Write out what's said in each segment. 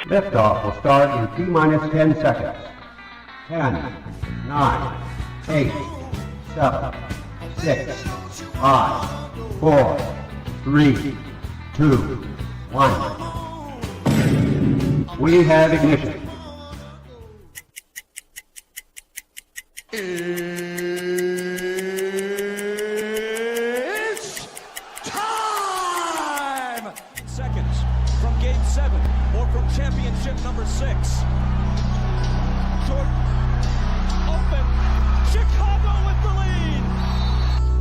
Liftoff will start in T-minus 10 seconds. 10, 9, 8, 7, 6, 5, 4, 3, 2, 1. We have ignition. It's time! Seconds from game 7 or from championship number 6. Jordan, open, Chicago with the lead!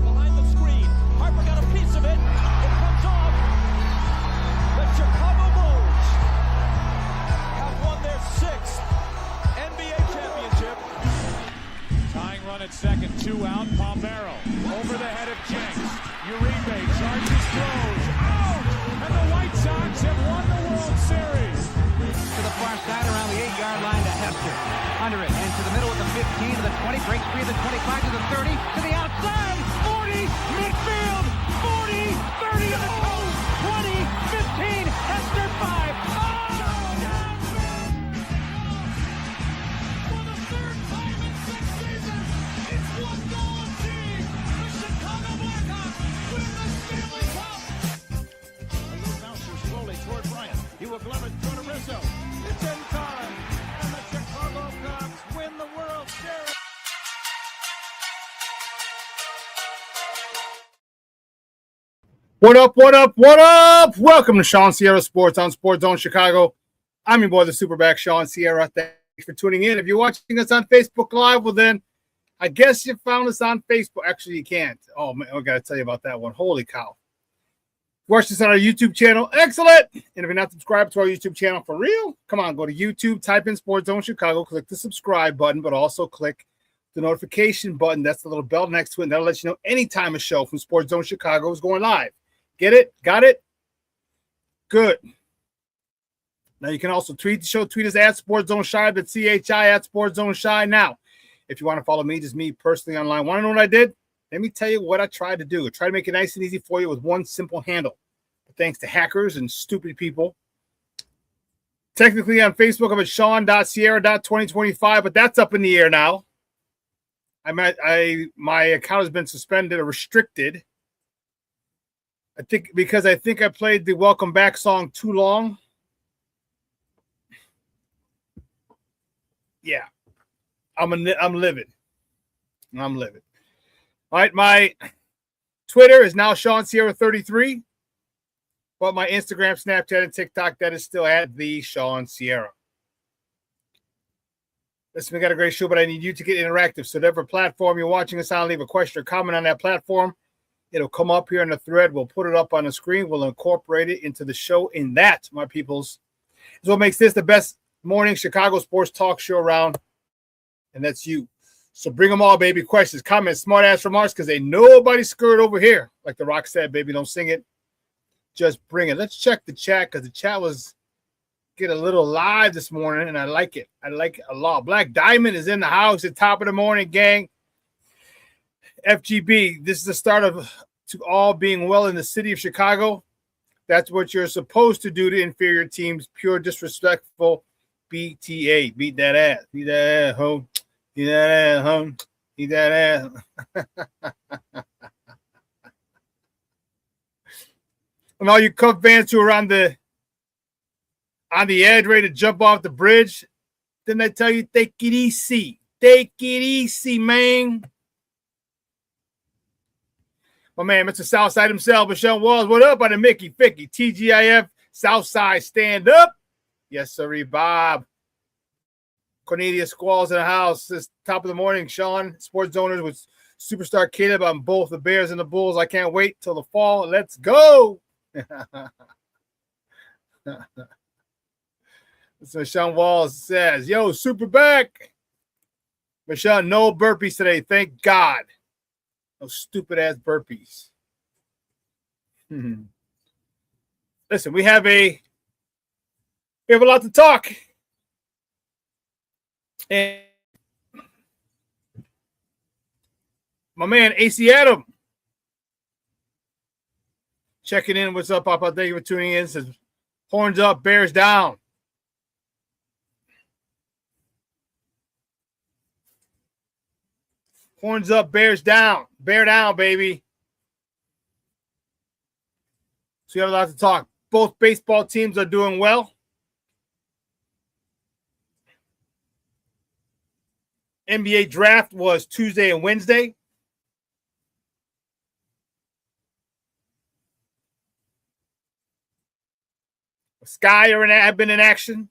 Behind the screen, Harper got a piece of it, it comes off. The Chicago Bulls have won their 6th NBA championship. Tying run at second, 2 out, Pompero over the head of Jenks. Uribe charges, throws, out! And the White Sox have won the World Series. To the far side around the 8-yard line to Hester. Under it, and to the middle of the 15, to the 20, breaks free of the 25, to the 30, to the outside, 40, midfield, 40, 30 to the coast, 20, 15, Hester 5. For the 3rd time in 6 seasons, it's one goal achieved. The Chicago Blackhawks win the Stanley Cup. A little bouncer slowly toward Bryant. He will glove it to Rizzo. It's in time, and the Chicago Cubs win the World Series. What up, what up, what up? Welcome to ShawnSierraSports on Sports Zone Chicago. I'm your boy, the SuperBack, Shawn Sierra. Thanks for tuning in. If you're watching us on Facebook Live, well then, I guess you found us on Facebook. Actually, you can't. Oh, man, I got to tell you about that one. Holy cow. Watch this on our YouTube channel. Excellent. And if you're not subscribed to our YouTube channel for real, come on, go to YouTube, type in Sports Zone Chicago, click the subscribe button, but also click the notification button. That's the little bell next to it. And that'll let you know anytime a show from Sports Zone Chicago is going live. Get it? Got it? Good. Now you can also tweet the show. Tweet us at Sports Zone Shy, that's CHI at Sports Zone Shy. Now, if you want to follow me, just me personally online, want to know what I did? Let me tell you what I tried to do. I tried to make it nice and easy for you with one simple handle. But thanks to hackers and stupid people. Technically on Facebook, I'm at Shawn.Sierra.2025, but that's up in the air now. My account has been suspended or restricted. I think I played the Welcome Back song too long. Yeah. I'm livid. I'm livid. All right, my Twitter is now ShawnSierra33, but my Instagram, Snapchat, and TikTok, that is still at the Shawn Sierra. Listen, we got a great show, but I need you to get interactive. So whatever platform you're watching us on, leave a question or comment on that platform. It'll come up here in the thread. We'll put it up on the screen. We'll incorporate it into the show. In that, my peoples, is what makes this the best morning Chicago sports talk show around, and that's you. So bring them all, baby. Questions, comments, smart-ass remarks, because ain't nobody screwed over here. Like The Rock said, baby, don't sing it. Just bring it. Let's check the chat, because the chat was get a little live this morning, and I like it. I like it a lot. Black Diamond is in the house at top of the morning, gang. FGB, this is the start of to all being well in the city of Chicago. That's what you're supposed to do to inferior teams. Pure disrespectful BTA. Beat that ass. Beat that ass, ho. Beat that ass, ho. Beat that ass. And all you Cub fans who are on the edge, ready to jump off the bridge, didn't I tell you, take it easy. Take it easy, man. My man, Mr. Southside himself, Michelle Walls. What up on the Mickey Ficky? TGIF, Southside, stand up. Yes, sir, Bob. Cornelius Squalls in the house. This top of the morning, Shawn. Sports Zoners with Superstar Caleb on both the Bears and the Bulls. I can't wait till the fall. Let's go. So Sean Walls says, yo, SuperBack. Michelle, no burpees today. Thank God. Those stupid-ass burpees. Listen, we have a lot to talk. And my man, AC Adam, checking in. What's up, Papa? Thank you for tuning in. Says, horns up, bears down. Horns up, bears down. Bear down, baby. So we have a lot to talk. Both baseball teams are doing well. NBA draft was Tuesday and Wednesday. Sky have been in action.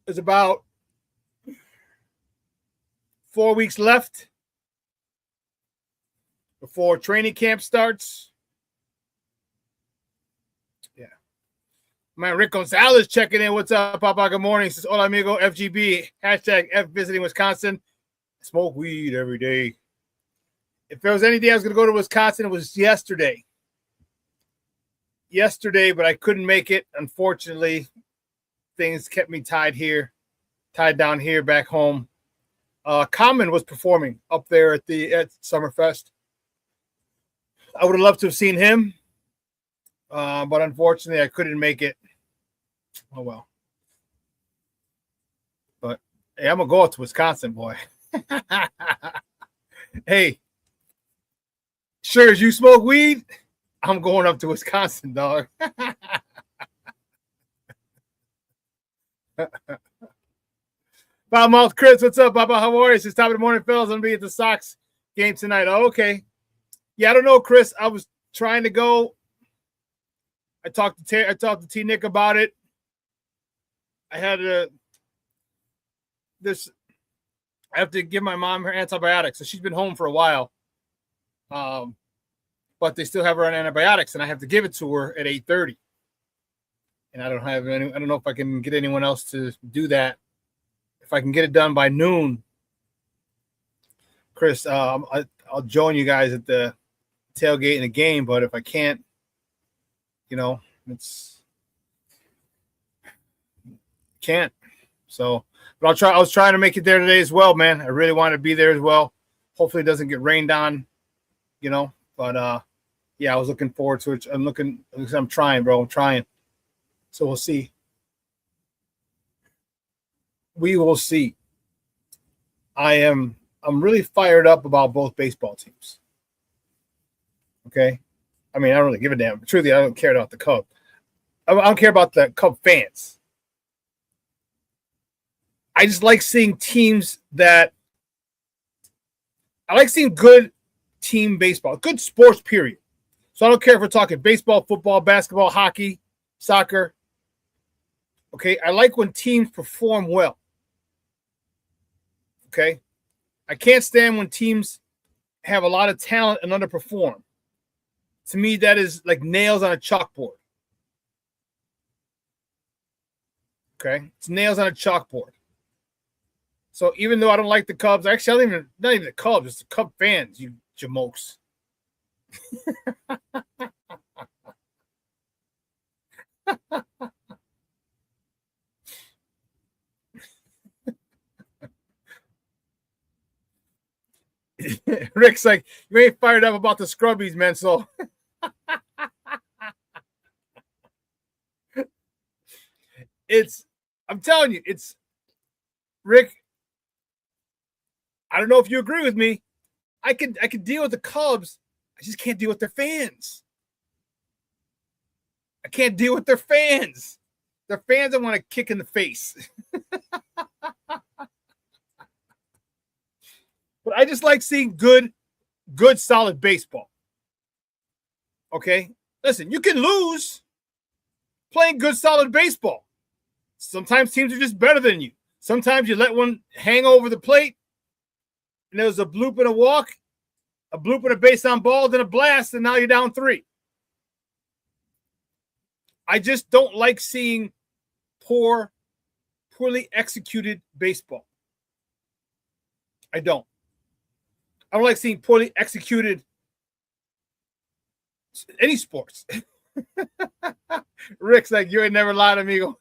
There's about 4 weeks left before training camp starts. Yeah. Man, Rick Gonzalez checking in. What's up, Papa? Good morning. Says, hola, amigo, FGB. Hashtag F visiting Wisconsin. Smoke weed every day. If there was any day I was going to go to Wisconsin, it was yesterday. Yesterday, but I couldn't make it. Unfortunately, things kept me tied down here back home. Common was performing up there at Summerfest. I would have loved to have seen him, but unfortunately, I couldn't make it. Oh, well. But, hey, I'm going to go out to Wisconsin, boy. Hey, sure as you smoke weed, I'm going up to Wisconsin, dog. Foulmouth Chris, what's up, Papa? How are you? It's top of the morning, fellas. I'm going to be at the Sox game tonight. Oh, okay. Yeah, I don't know, Chris. I was trying to go. I talked to T Nick about it. I had I have to give my mom her antibiotics, so she's been home for a while. But they still have her on antibiotics, and I have to give it to her at 8:30. And I don't know if I can get anyone else to do that. If I can get it done by noon, Chris, I'll join you guys at the tailgate in the game. But if I can't, can't. So, but I'll try. I was trying to make it there today as well, man. I really want to be there as well. Hopefully, it doesn't get rained on, But yeah, I was looking forward to it. I'm trying, bro. I'm trying. So we'll see. We will see. I'm really fired up about both baseball teams. Okay? I mean, I don't really give a damn. Truly, I don't care about the Cubs. I don't care about the Cub fans. I just like seeing teams I like seeing good team baseball, good sports, period. So I don't care if we're talking baseball, football, basketball, hockey, soccer. Okay? I like when teams perform well. Okay? I can't stand when teams have a lot of talent and underperform. To me, that is like nails on a chalkboard. Okay? It's nails on a chalkboard. So even though I don't like the Cubs, actually, not even the Cubs, it's the Cub fans, you jamokes. Rick's like, you ain't fired up about the Scrubbies, man. So I'm telling you, it's Rick. I don't know if you agree with me. I could deal with the Cubs. I just can't deal with their fans. I can't deal with their fans. Their fans I want to kick in the face. But I just like seeing good, solid baseball. Okay? Listen, you can lose playing good, solid baseball. Sometimes teams are just better than you. Sometimes you let one hang over the plate, and there was a bloop and a walk, a bloop and a base on ball, then a blast, and now you're down 3. I just don't like seeing poorly executed baseball. I don't. I don't like seeing poorly executed any sports. Rick's like, you ain't never lied, amigo.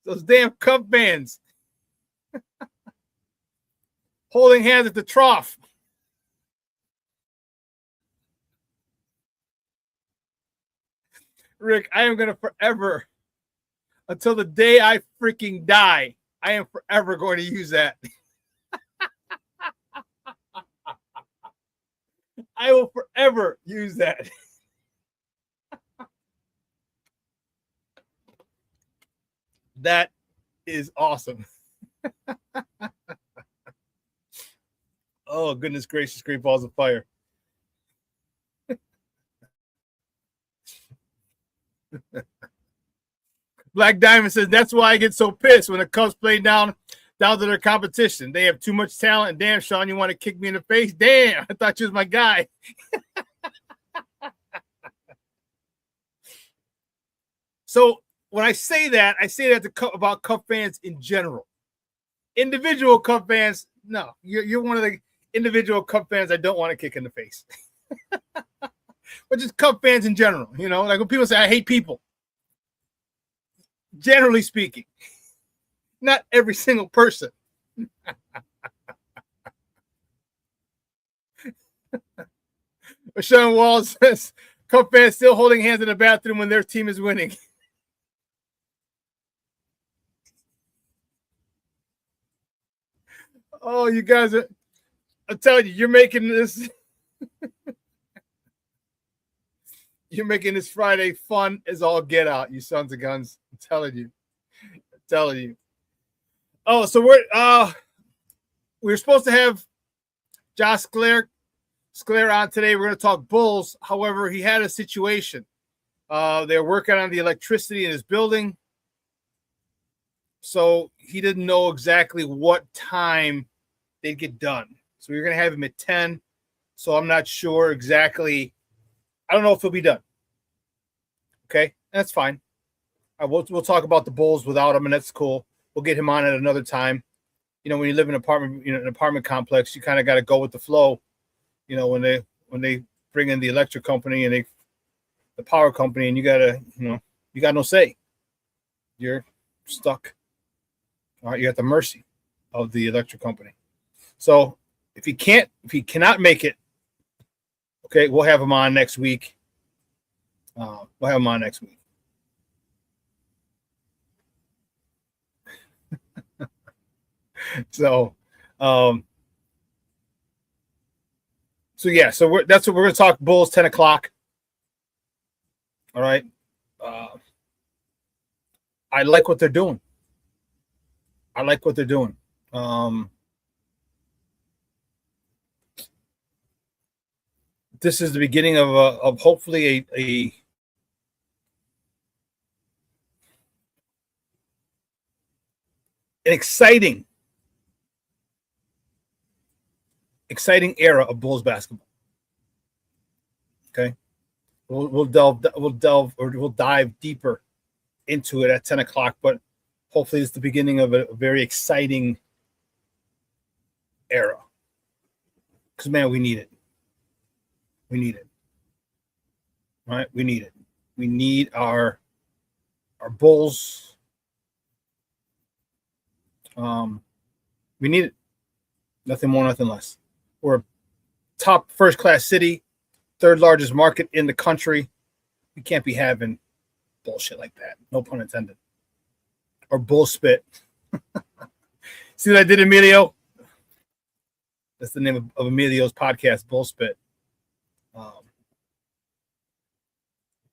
Those damn Cub fans. holding hands at the trough. Rick, I am going to forever, until the day I freaking die, I am forever going to use that. I will forever use that. That is awesome. Oh, goodness gracious, great balls of fire. Black Diamond says, that's why I get so pissed when the Cubs play down to their competition. They have too much talent. And damn, Shawn, you want to kick me in the face? Damn, I thought you was my guy. So when I say that about Cub fans in general. Individual Cub fans, no, you're one of the individual Cub fans I don't want to kick in the face. But just Cub fans in general, you know, like when people say I hate people. Generally speaking, not every single person. Sean Wall says, Cub fans still holding hands in the bathroom when their team is winning. Oh, you guys are, I'm telling you, you're making this you're making this Friday fun as all get out, you sons of guns. I'm telling you. Oh, so we're supposed to have Josh Sklare on today. We're going to talk Bulls. However, he had a situation. They're working on the electricity in his building. So he didn't know exactly what time they'd get done. So we're going to have him at 10. So I'm not sure exactly. I don't know if he'll be done. Okay, that's fine. We'll talk about the Bulls without him, and that's cool. We'll get him on at another time. You know, when you live in an apartment complex, you kind of got to go with the flow. You know, when they bring in the electric company and the power company, and you got no say. You're stuck. All right, you're at the mercy of the electric company. So if he cannot make it, okay, we'll have him on next week. So that's what we're going to talk Bulls 10 o'clock. All right. I like what they're doing. This is the beginning of hopefully an exciting era of Bulls basketball. Okay, we'll dive deeper into it at 10 o'clock, but hopefully it's the beginning of a very exciting era. Because man, we need it. All right, we need it. We need our Bulls. We need it. Nothing more, nothing less. We're a top first-class city, third largest market in the country. We can't be having bullshit like that. No pun intended. Or bull spit. See what I did, Emilio? That's the name of Emilio's podcast, Bull Spit.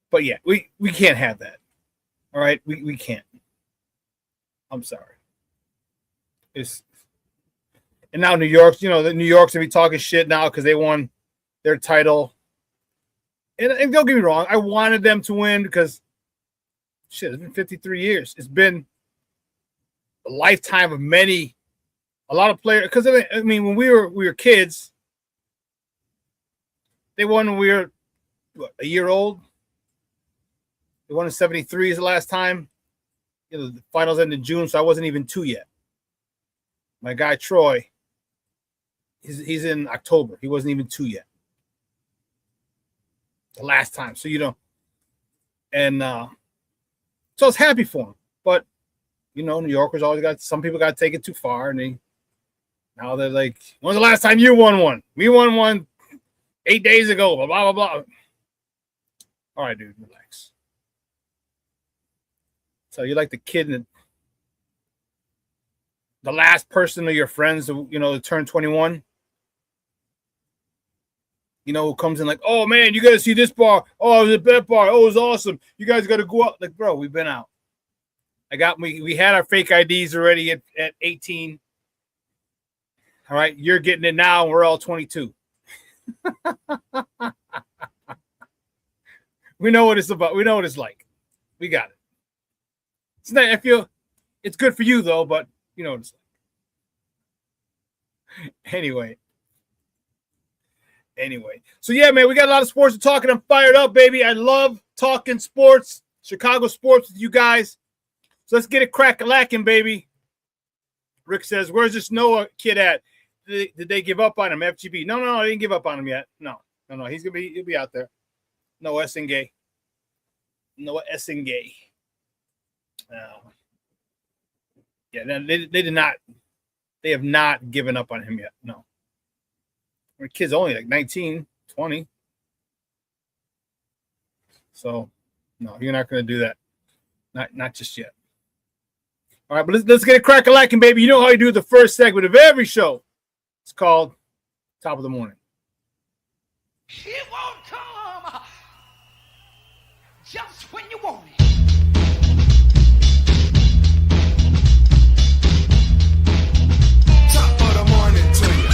But yeah, we can't have that. All right, we can't. I'm sorry. And now New York's, the New York's gonna be talking shit now because they won their title. And don't get me wrong, I wanted them to win because shit, it's been 53 years. It's been a lifetime of a lot of players. Because I mean, when we were kids, they won when we were a year old. They won in 73 is the last time. The finals ended in June, so I wasn't even 2 yet. My guy Troy, he's in October. He wasn't even 2 yet. The last time. So and so I was happy for him. But New Yorkers always some people got to take it too far, and Now they're like, when's the last time you won one? We won one 8 days ago, blah, blah, blah. All right, dude, relax. So you're like the kid in the last person of your friends to turn 21. Who comes in like, oh, man, you got to see this bar. Oh, it was a bet bar. Oh, it was awesome. You guys got to go out. Like, bro, we've been out. We had our fake IDs already at 18. All right, you're getting it now, and we're all 22. We know what it's about. We know what it's like. We got it. It's not. It's good for you though, but you know what it's like. Anyway. So yeah, man, we got a lot of sports to talk, and I'm fired up, baby. I love talking sports, Chicago sports with you guys. So let's get it crack-a-lacking, baby. Rick says, "Where's this Noah kid at? Did they give up on him? FGB? No, they didn't give up on him yet. No. He'll be out there. Noah Essengay. Yeah, they did not. They have not given up on him yet. No. The kid's only like 19, 20. So, no, you're not going to do that. Not just yet. All right, but let's get it crack-a-lacking, baby. You know how you do the first segment of every show. It's called Top of the Morning. It won't come just when you want it. Top of the morning to you.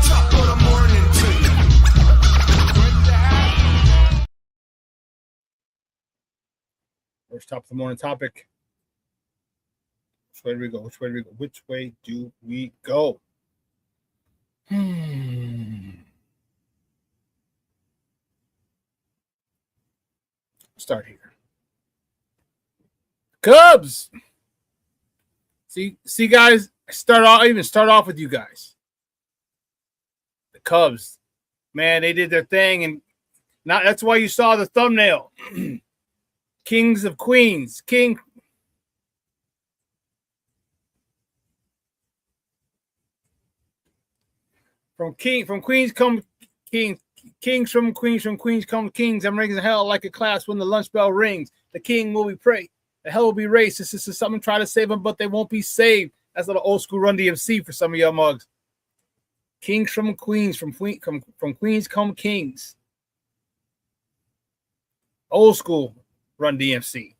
Top of the morning to you. First top of the morning topic. Which way do we go? Start here. Cubs. See, guys. Start off with you guys. The Cubs, man, they did their thing, and that's why you saw the thumbnail. Kings of Queens, From Queens come Kings. Kings from Queens come Kings. I'm ringing hell like a class when the lunch bell rings. The king will be praised. The hell will be raised. This is something try to save them, but they won't be saved. That's a little old school Run DMC for some of y'all mugs. Kings from Queens. From Queens come Kings. Old school Run DMC.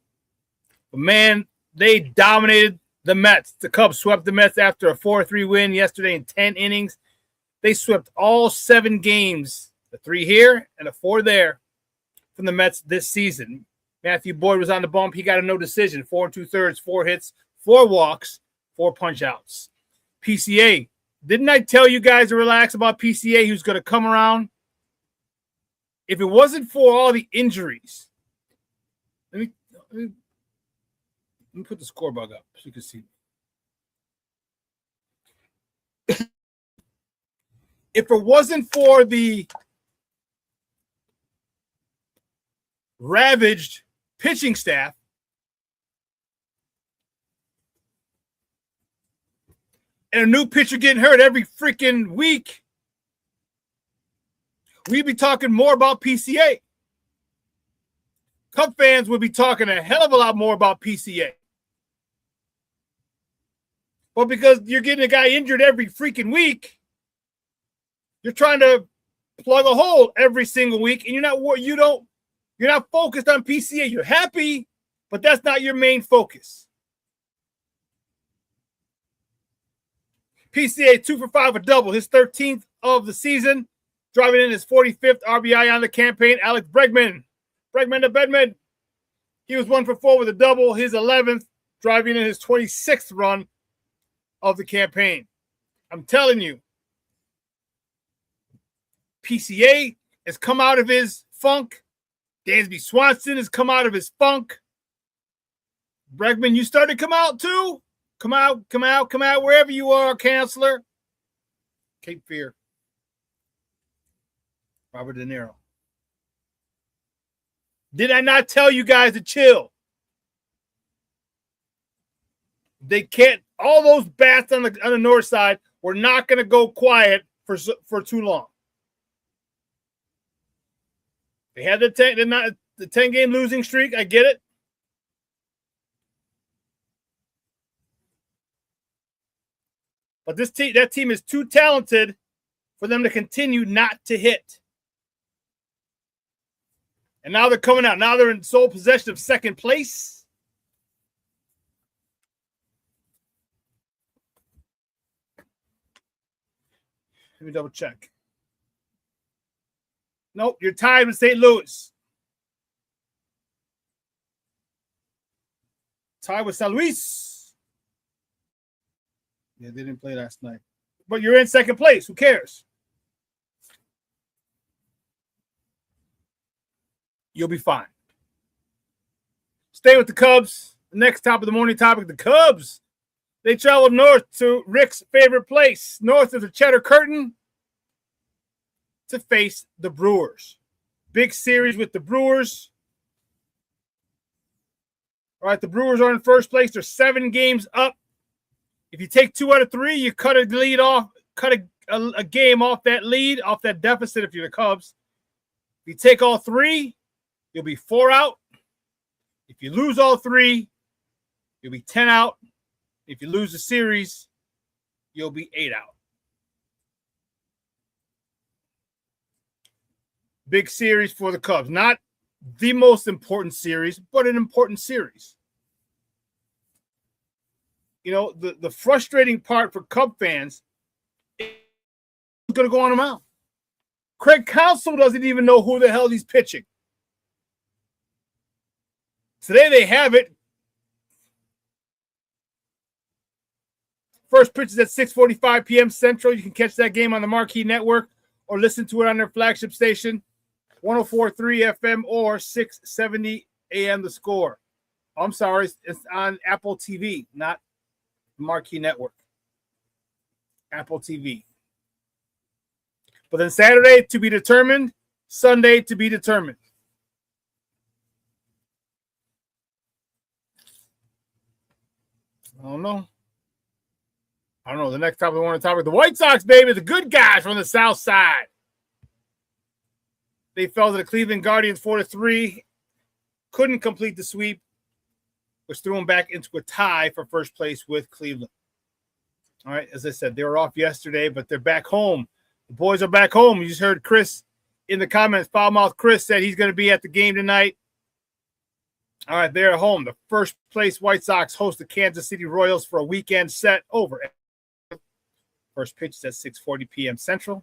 But man, they dominated the Mets. The Cubs swept the Mets after a 4-3 win yesterday in 10 innings. They swept all 7 games, the 3 here and the 4 there, from the Mets this season. Matthew Boyd was on the bump. He got a no decision, 4 2/3, 4 hits, 4 walks, 4 punch outs. PCA. Didn't I tell you guys to relax about PCA? He was going to come around. If it wasn't for all the injuries, let me put the score bug up so you can see. If it wasn't for the ravaged pitching staff, and a new pitcher getting hurt every freaking week, we'd be talking more about PCA. Cub fans would be talking a hell of a lot more about PCA. But because you're getting a guy injured every freaking week, you're trying to plug a hole every single week, and you're not focused on PCA. You're happy, but that's not your main focus. PCA 2 for 5, a double, his 13th of the season, driving in his 45th RBI on the campaign. Alex Bregman to Bedman. He was 1 for 4 with a double, his 11th, driving in his 26th run of the campaign. I'm telling you, PCA has come out of his funk. Dansby Swanson has come out of his funk. Bregman, you started to come out too? Come out, wherever you are, Counselor. Cape Fear. Robert De Niro. Did I not tell you guys to chill? They can't. All those bats on the north side were not going to go quiet for too long. They had the 10-game losing streak. I get it. But that team is too talented for them to continue not to hit. And now they're coming out. Now they're in sole possession of second place. Let me double check. Nope, you're tied with St. Louis. Tied with St. Louis. Yeah, they didn't play last night. But you're in second place. Who cares? You'll be fine. Stay with the Cubs. The next top of the morning topic, the Cubs. They traveled north to Rick's favorite place, north of the Cheddar Curtain, to face the Brewers. Big series with the Brewers. All right, the Brewers are in first place. They're 7 games up. If you take 2 out of 3, you cut a lead off, cut a game off that lead, off that deficit if you're the Cubs. If you take all 3, you'll be 4 out. If you lose all 3, you'll be 10 out. If you lose the series, you'll be 8 out. Big series for the Cubs. Not the most important series, but an important series. You know, the frustrating part for Cub fans is going to go on a mound. Craig Counsell doesn't even know who the hell he's pitching. Today they have it. First pitch is at 6:45 p.m. Central. You can catch that game on the Marquee Network or listen to it on their flagship station, 104.3 FM or 670 AM The Score. I'm sorry, it's on Apple TV, not Marquee Network. Apple TV. But then Saturday to be determined, Sunday to be determined. I don't know. The next topic I want to talk about the White Sox, baby, the good guys from the South Side. They fell to the Cleveland Guardians 4-3. Couldn't complete the sweep, which threw them back into a tie for first place with Cleveland. All right, as I said, they were off yesterday, but they're back home. The boys are back home. You just heard Chris in the comments. Foulmouth Chris said he's going to be at the game tonight. All right, they're at home. The first place White Sox host the Kansas City Royals for a weekend set over. First pitch is at 6:40 p.m. Central.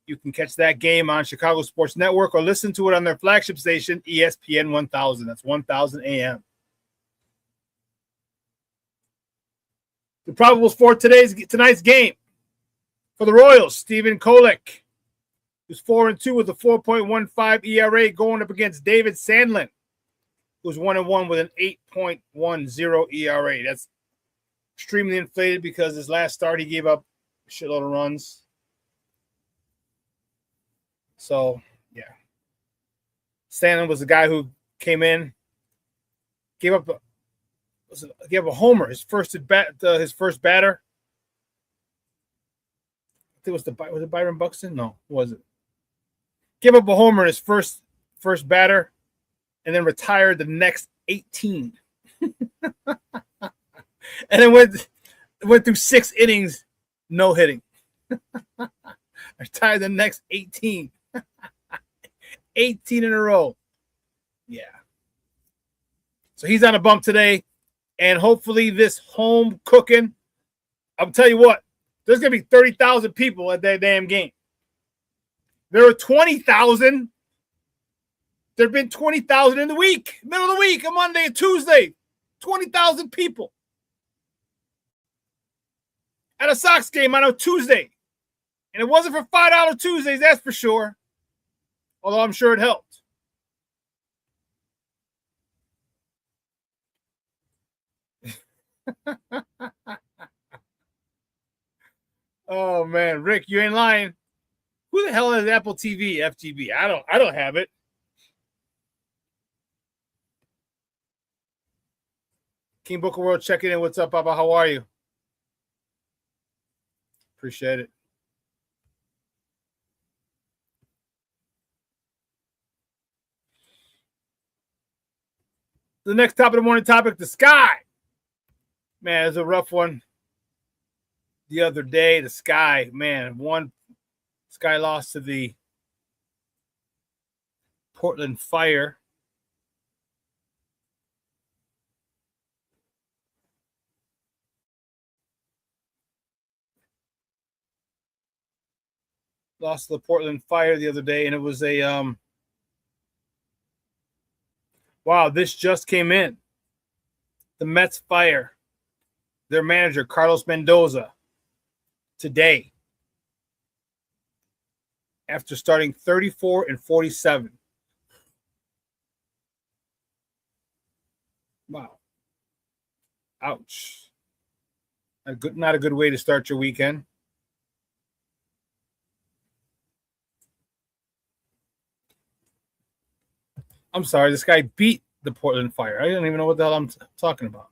You can catch that game on Chicago Sports Network or listen to it on their flagship station, ESPN 1000. That's 1000 AM. The probables for tonight's game. For the Royals, Stephen Kolek, who's 4-2 with a 4.15 ERA, going up against David Sandlin, who's 1-1 with an 8.10 ERA. That's extremely inflated because his last start he gave up a shitload of runs. So, yeah. Sandlin was the guy who came in, gave up a homer, his first batter. I think was it Byron Buxton? No, was it? Gave up a homer in his first batter, and then retired the next 18. And then went through 6 innings, no hitting. Retired the next 18. 18 in a row. Yeah. So he's on a bump today, and hopefully this home cooking. I'll tell you what, there's going to be 30,000 people at that damn game. There were 20,000. There have been 20,000 in the week, middle of the week, a Monday and Tuesday. 20,000 people at a Sox game on a Tuesday. And it wasn't for $5 Tuesdays, that's for sure. Although I'm sure it helped. Oh man, Rick, you ain't lying. Who the hell has Apple TV, FTV? I don't have it. King Booker World checking in. What's up, Papa? How are you? Appreciate it. The next top of the morning topic, the sky. Man, it's a rough one. The other day, the sky, man, Sky lost to the Portland Fire. Lost to the Portland Fire the other day, and it was a wow, this just came in. The Mets fire their manager, Carlos Mendoza, today after starting 34-47. Wow. Ouch. Not a good way to start your weekend. I'm sorry, this guy beat the Portland Fire. I don't even know what the hell I'm talking about.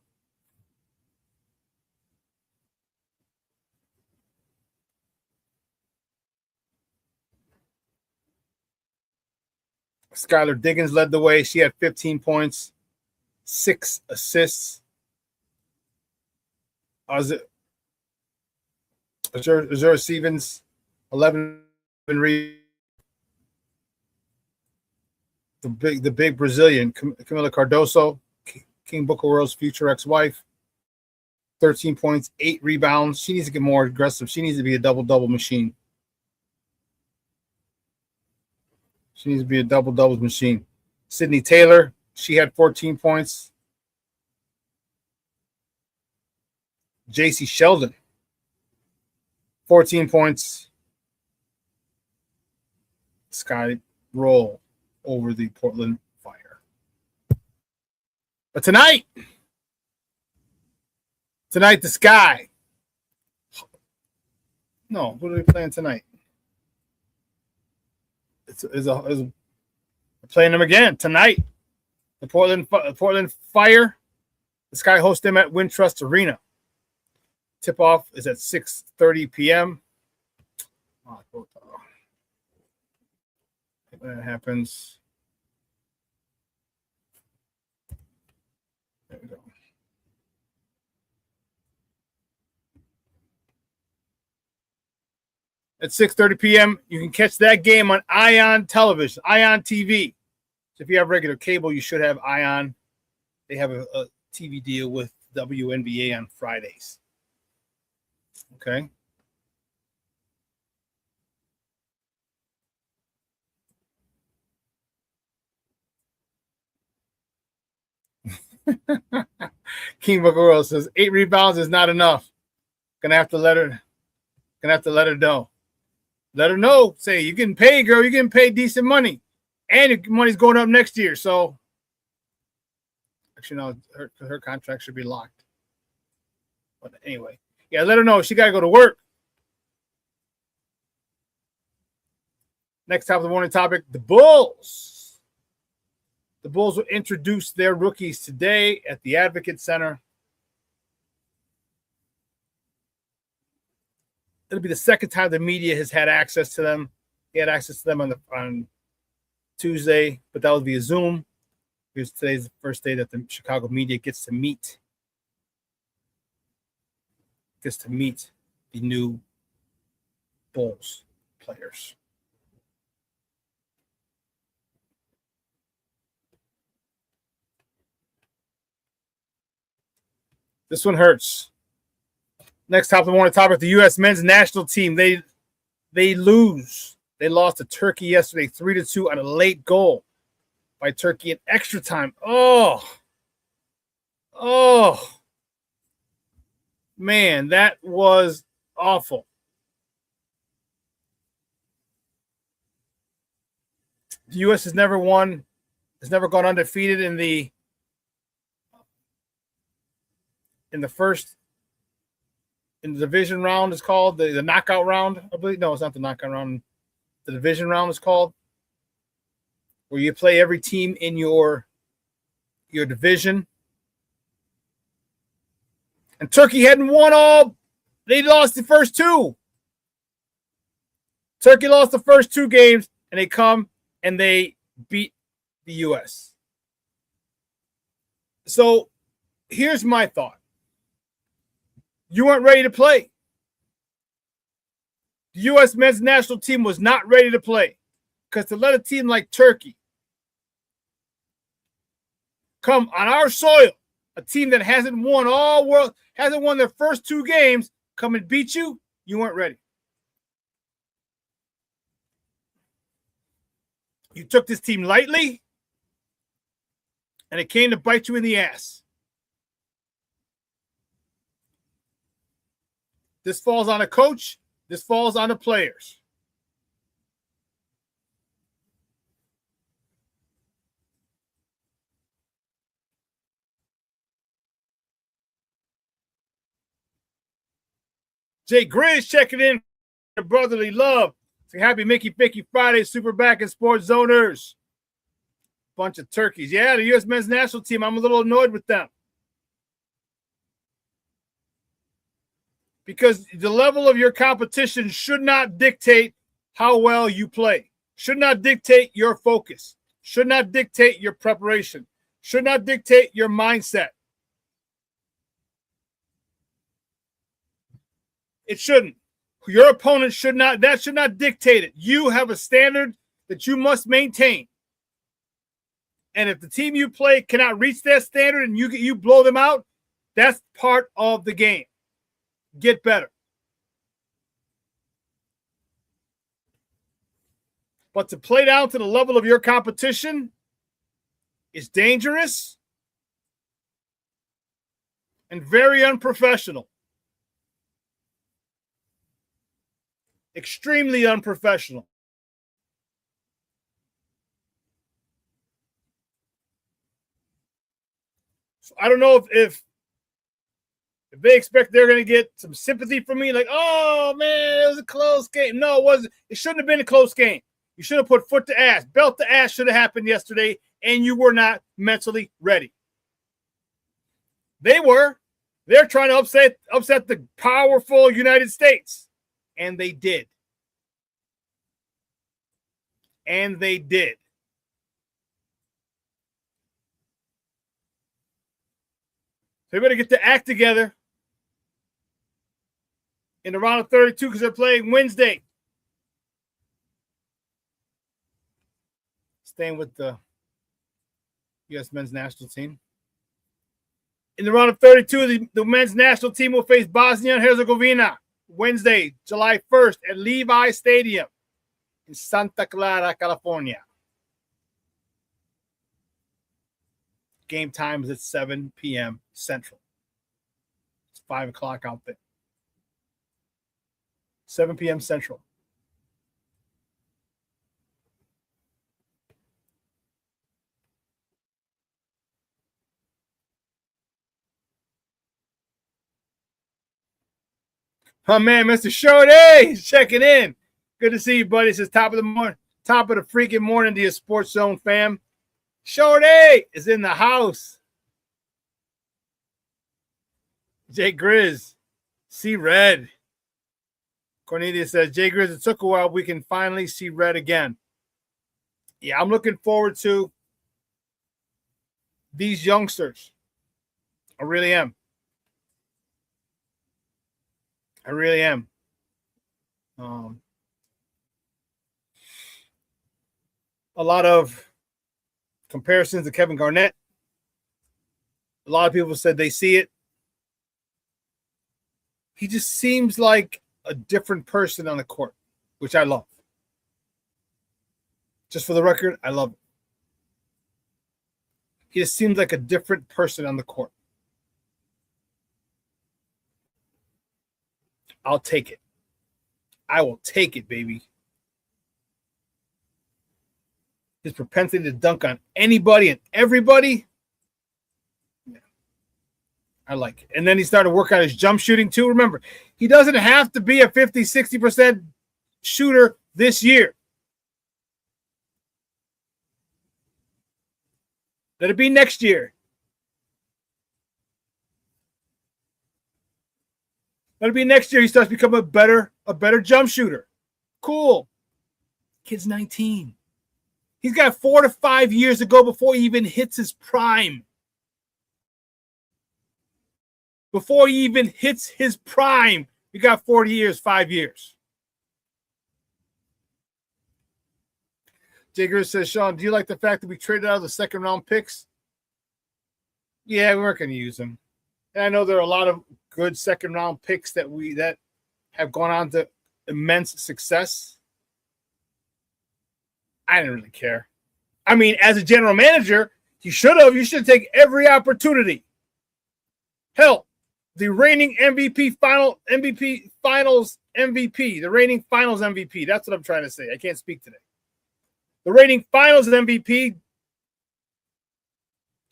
Skylar Diggins led the way. She had 15 points, 6 assists. Azura Stevens, 11 rebounds. The big Brazilian, Camila Cardoso, King Booker World's future ex-wife, 13 points, 8 rebounds. She needs to get more aggressive. She needs to be a double-double machine. She needs to be a double-doubles machine. Sydney Taylor, she had 14 points. JC Sheldon, 14 points. Sky roll over the Portland Fire. But tonight, the Sky. No, what are we playing tonight? We're playing them again tonight. The Portland Fire. The Sky hosts them at Wintrust Arena. Tip-off is at 6:30 p.m. When that happens, there we go. At 6:30 p.m., you can catch that game on Ion Television, Ion TV. So if you have regular cable, you should have Ion. They have a TV deal with WNBA on Fridays. Okay. King Booker World says 8 rebounds is not enough. Gonna have to let her know. Let her know. Say, you're getting paid, girl. You're getting paid decent money. And your money's going up next year. So actually, no, her contract should be locked. But anyway, yeah, let her know she gotta go to work. Next top of the morning topic, the Bulls. The Bulls will introduce their rookies today at the Advocate Center. It'll be the second time the media has had access to them. He had access to them on Tuesday, but that was via Zoom. Because today's the first day that the Chicago media gets to meet the new Bulls players. This one hurts. Next top of the morning topic, the U.S. men's national team. They lose. They lost to Turkey yesterday, 3-2 on a late goal by Turkey in extra time. Oh, man, that was awful. The U.S. has never won, has never gone undefeated in the division round is called the knockout round. I believe no, it's not the knockout round. The division round is called, where you play every team in your division. And Turkey hadn't won all. They lost the first two. Turkey lost the first two games, and they come and they beat the U.S. So here's my thought. You weren't ready to play. The U.S. men's national team was not ready to play, because to let a team like Turkey come on our soil, a team that hasn't won their first two games, come and beat you, you weren't ready. You took this team lightly, and it came to bite you in the ass. This falls on a coach. This falls on the players. Jay Grizz checking in for brotherly love. Say happy Mickey Friday, SuperBack and Sports Zoners. Bunch of turkeys. Yeah, the U.S. men's national team, I'm a little annoyed with them. Because the level of your competition should not dictate how well you play. Should not dictate your focus. Should not dictate your preparation. Should not dictate your mindset. It shouldn't. Your opponent should not dictate it. You have a standard that you must maintain. And if the team you play cannot reach that standard and you blow them out, that's part of the game. Get better. But to play down to the level of your competition is dangerous and very unprofessional. Extremely unprofessional. So I don't know if they expect they're going to get some sympathy from me, like, oh, man, it was a close game. No, it wasn't. It shouldn't have been a close game. You should have put foot to ass. Belt to ass should have happened yesterday, and you were not mentally ready. They were. They're trying to upset the powerful United States. And they did. And they did. They better get the act together in the round of 32 because they're playing Wednesday. Staying with the U.S. men's national team. In the round of 32, the men's national team will face Bosnia and Herzegovina Wednesday, July 1st at Levi Stadium in Santa Clara, California. Game time is at 7 p.m. Central. It's 5 o'clock out there. 7 p.m. Central. Oh, man, Mr. Short is checking in. Good to see you, buddy. It says top of the freaking morning to your Sports Zone fam. Short is in the house. Jay Grizz, see red. Cornelius says, Jay Grizz, it took a while. We can finally see red again. Yeah, I'm looking forward to these youngsters. I really am. I really am. A lot of comparisons to Kevin Garnett. A lot of people said they see it. He just seems like a different person on the court, which I love. Just for the record, I love it. He just seems like a different person on the court. I'll take it. I will take it, baby. His propensity to dunk on anybody and everybody. Yeah, I like it. And then he started working on his jump shooting too. Remember, he doesn't have to be a 50, 60% shooter this year. Let it be next year. That'll be next year. He starts becoming a better jump shooter. Cool. Kid's 19. He's got 4 to 5 years to go before he even hits his prime. Before he even hits his prime, we got 40 years, 5 years. Jigger says, Shawn, do you like the fact that we traded out of the second round picks? Yeah, we weren't going to use them. And I know there are a lot of good second round picks that have gone on to immense success. I didn't really care. I mean, as a general manager, you should take every opportunity. Hell, the reigning finals MVP. The reigning finals MVP. That's what I'm trying to say. I can't speak today. The reigning finals MVP,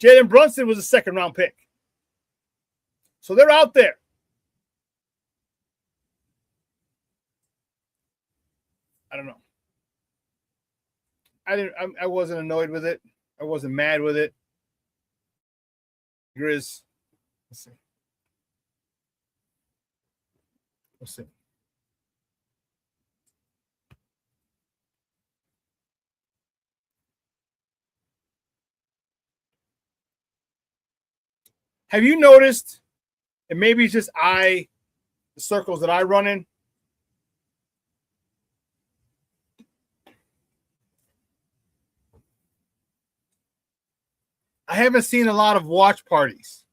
Jalen Brunson, was a second round pick. So they're out there. I don't know. I wasn't annoyed with it. I wasn't mad with it. Grizz. Let's see. Have you noticed, and maybe it's just the circles that I run in, I haven't seen a lot of watch parties.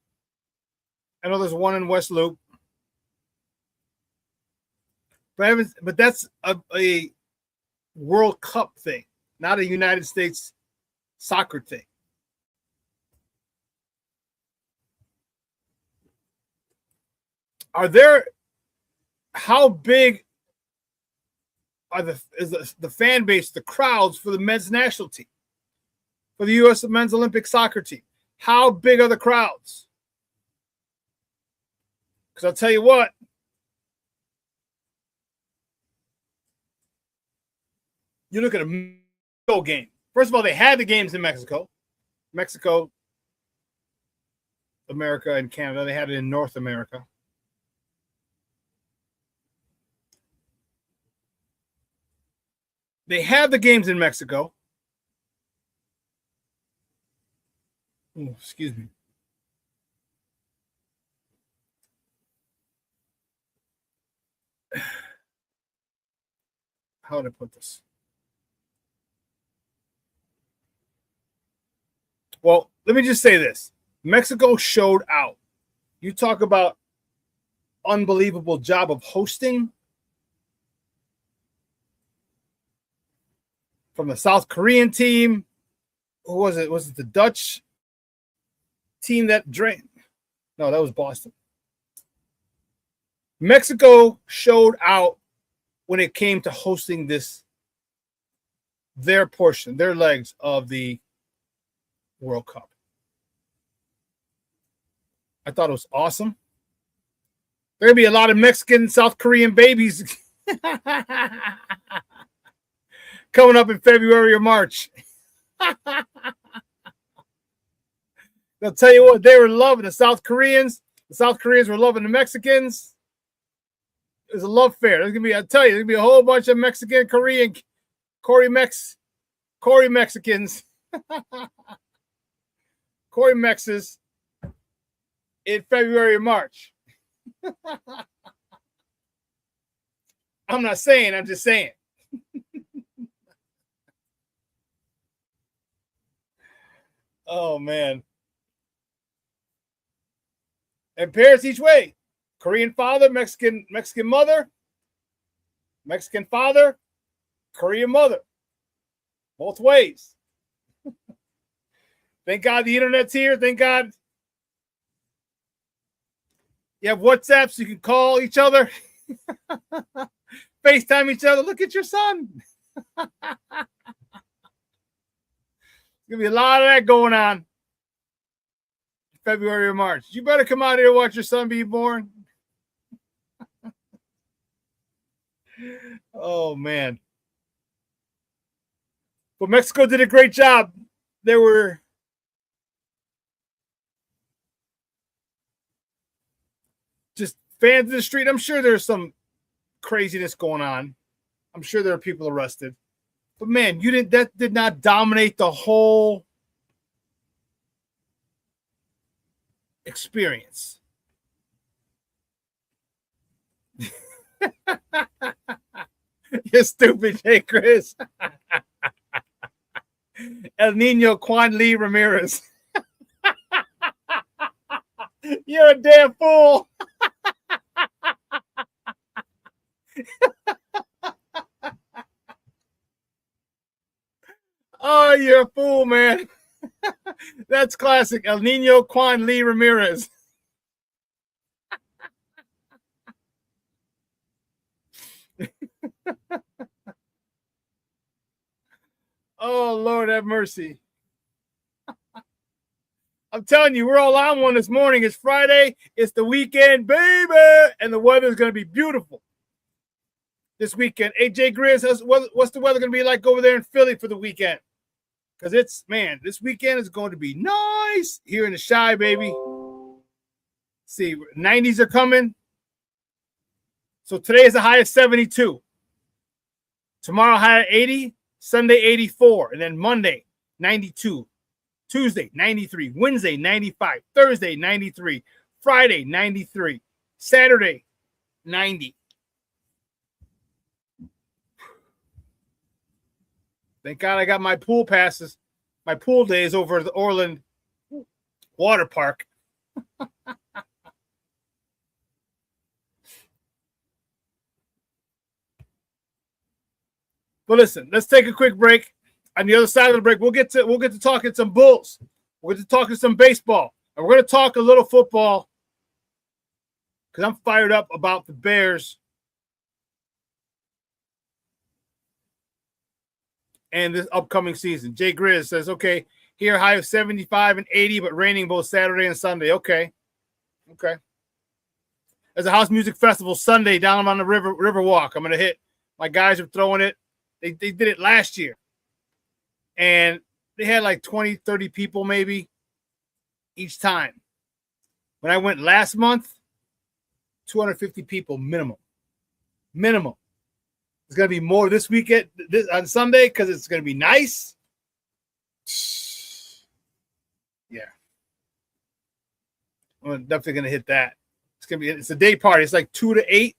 I know there's one in West Loop. But that's a World Cup thing, not a United States soccer thing. How big is the fan base, the crowds for the men's national team, for the U.S. men's Olympic soccer team? How big are the crowds? Because I'll tell you what, you look at a Mexico game. First of all, they had the games in Mexico, America, and Canada. They had it in North America. They have the games in Mexico. Oh, excuse me. How would I put this? Well, let me just say this. Mexico showed out. You talk about unbelievable job of hosting. From the South Korean team. Who was it? Was it the Dutch team that drank? No, that was Boston. Mexico showed out when it came to hosting their portion, their legs of the World Cup. I thought it was awesome. There are going to be a lot of Mexican, South Korean babies coming up in February or March. They'll tell you what, they were loving the South Koreans. The South Koreans were loving the Mexicans. It was a love fair. There's gonna be, I'll tell you, there's gonna be a whole bunch of Mexican, Korean, Corey Mexicans, Corey Mexes in February or March. I'm not saying, I'm just saying. Oh, man. And parents each way. Korean father, Mexican mother. Mexican father, Korean mother. Both ways. Thank God the internet's here. Thank God you have WhatsApps. You can call each other. FaceTime each other. Look at your son. There's going to be a lot of that going on. February or March. You better come out here and watch your son be born. Oh, man. But Mexico did a great job. There were just fans of the street, I'm sure there's some craziness going on. I'm sure there are people arrested. But man, that did not dominate the whole experience. You're stupid, Jay Chris. El Nino Juan Lee Ramirez. You're a damn fool. Oh, you're a fool, man. That's classic. El Nino Juan Lee Ramirez. Oh, Lord have mercy. I'm telling you, we're all on one this morning. It's Friday. It's the weekend, baby. And the weather is going to be beautiful this weekend. AJ Grizz, what's the weather going to be like over there in Philly for the weekend? Because this weekend is going to be nice here in the Shy, baby. See, 90s are coming. So today is a high of 72. Tomorrow, high of 80. Sunday, 84. And then Monday, 92. Tuesday, 93. Wednesday, 95. Thursday, 93. Friday, 93. Saturday, 90. Thank God I got my pool passes, my pool days over at the Orland Water Park. But listen, let's take a quick break. On the other side of the break, we'll get to talking some Bulls. We'll get to talking some baseball. And we're going to talk a little football because I'm fired up about the Bears and this upcoming season. Jay Grizz says, okay, here high of 75 and 80, but raining both Saturday and Sunday. Okay. There's a house music festival Sunday down on the river walk. I'm going to hit. My guys are throwing it. They did it last year. And they had like 20, 30 people maybe each time. When I went last month, 250 people minimum. Minimum. It's going to be more this weekend on Sunday because it's going to be nice. Yeah. I'm definitely going to hit that. It's a day party. It's like 2 to 8.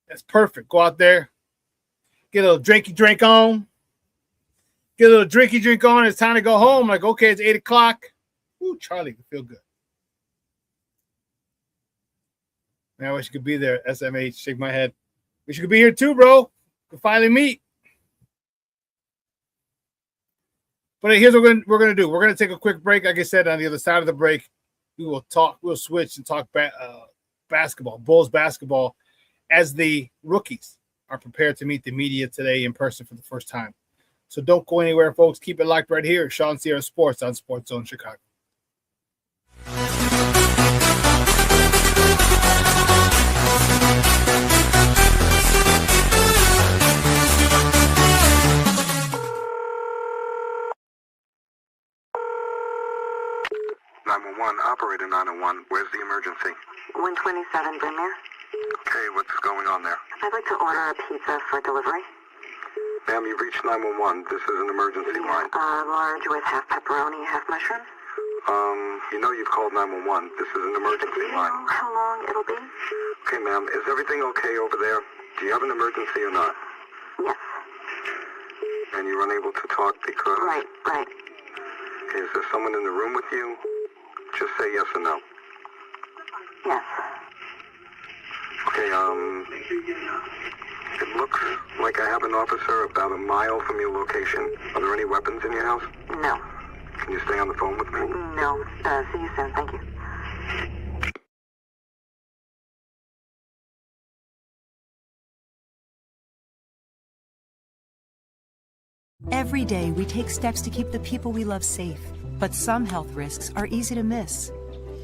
That's perfect. Go out there. Get a little drink on. Get a little drink on. It's time to go home. Like, okay, it's 8 o'clock. Ooh, Charlie could feel good. Man, I wish you could be there. SMH, shake my head. Wish you could be here too, bro. We'll finally meet. But here's what we're gonna do. We're gonna take a quick break. Like I said, on the other side of the break, we will talk. We'll switch and talk basketball, Bulls basketball, as the rookies are prepared to meet the media today in person for the first time. So don't go anywhere, folks. Keep it locked right here. Shawn Sierra Sports on Sports Zone Chicago. 911, operator 901. Where's the emergency? 127 Brynmere. Okay, what's going on there? I'd like to order a pizza for delivery. Ma'am, you've reached 911. This is an emergency line. Large with half pepperoni, half mushrooms. You know you've called 911. This is an emergency Do you line. know how long it'll be? Okay, ma'am, is everything okay over there? Do you have an emergency or not? Yes. And you're unable to talk because... Right. Okay, is there someone in the room with you? Just say yes or no. Yes. Okay, it looks like I have an officer about a mile from your location. Are there any weapons in your house? No. Can you stay on the phone with me? No. See you soon. Thank you. Every day, we take steps to keep the people we love safe, but some health risks are easy to miss.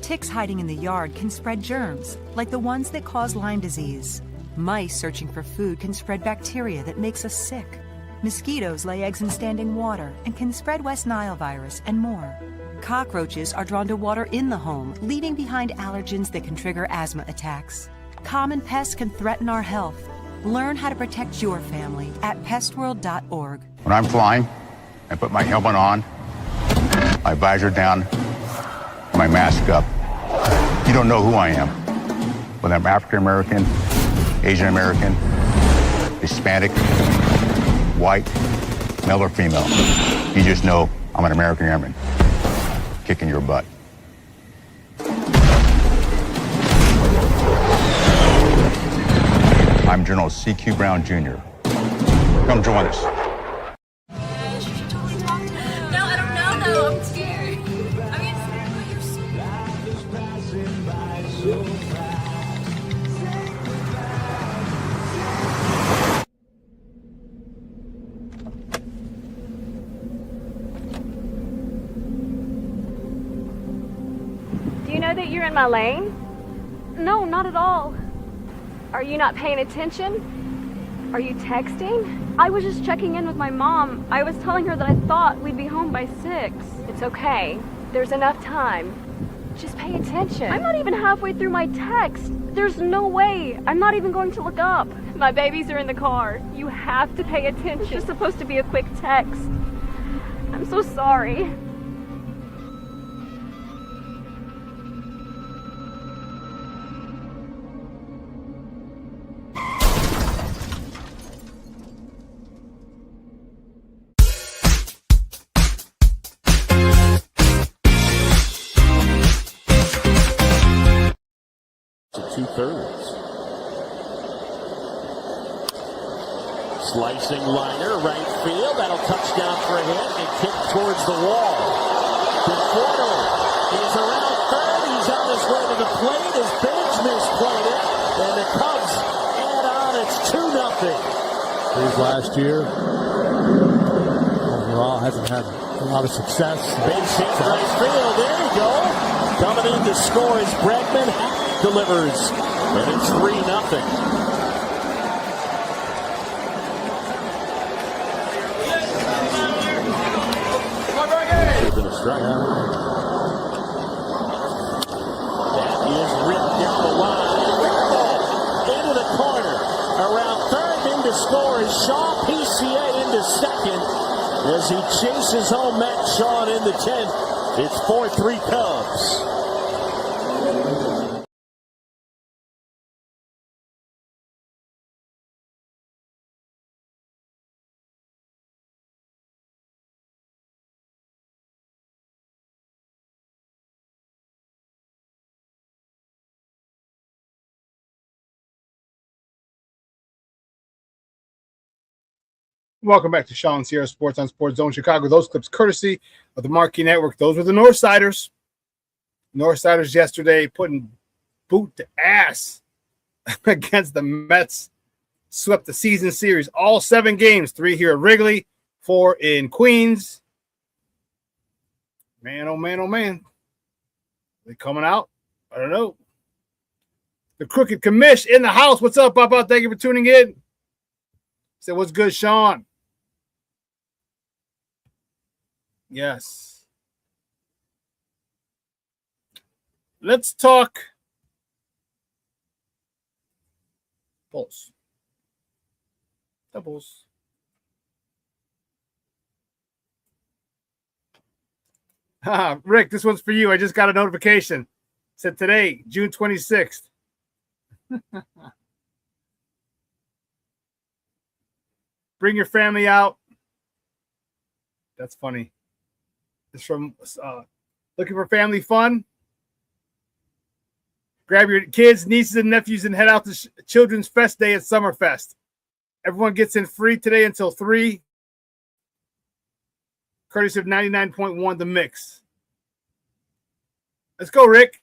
Ticks hiding in the yard can spread germs, like the ones that cause Lyme disease. Mice searching for food can spread bacteria that makes us sick. Mosquitoes lay eggs in standing water and can spread West Nile virus and more. Cockroaches are drawn to water in the home, leaving behind allergens that can trigger asthma attacks. Common pests can threaten our health. Learn how to protect your family at pestworld.org. When I'm flying, I put my helmet on, my visor down, my mask up. You don't know who I am. Whether I'm African American, Asian American, Hispanic, white, male or female. You just know I'm an American airman kicking your butt. I'm General C.Q. Brown Jr. Come join us. You should totally talk to him. No, I don't know though. I'm scared. I mean, you're so... Do you know that you're in my lane? No, not at all. Are you not paying attention? Are you texting? I was just checking in with my mom. I was telling her that I thought we'd be home by 6. It's okay. There's enough time. Just pay attention. I'm not even halfway through my text. There's no way. I'm not even going to look up. My babies are in the car. You have to pay attention. It's just supposed to be a quick text. I'm so sorry. Two-thirds. Slicing liner, right field. That'll touch down for a hit and kick towards the wall. Conforto is around third. He's on his way to the plate as Bates misplayed it. And the Cubs add on. It's 2-0. His last year overall hasn't had a lot of success. Base hit right field. There you go. Coming in to score is Bregman. Delivers, and it's 3-0. Been a strikeout. That is ripped down the line. Into the corner. Around third, in to score is Shawn PCA into second as he chases home Matt Shawn in the 10th. It's 4-3 Cubs. Welcome back to Shawn Sierra Sports on Sports Zone Chicago. Those clips courtesy of the Marquee Network. Those were the Northsiders. Northsiders yesterday putting boot to ass against the Mets. Swept the season series. All 7 games. 3 here at Wrigley. 4 in Queens. Man, oh man, oh man. They coming out? I don't know. The Crooked Commish in the house. What's up, Papa? Thank you for tuning in. Said, what's good, Shawn? Yes. Let's talk Bulls. The Bulls. Rick, this one's for you. I just got a notification. It said today, June 26th. Bring your family out. That's funny. It's from looking for family fun. Grab your kids, nieces, and nephews and head out to Children's Fest Day at Summerfest. Everyone gets in free today until 3. Courtesy of 99.1 The Mix. Let's go, Rick.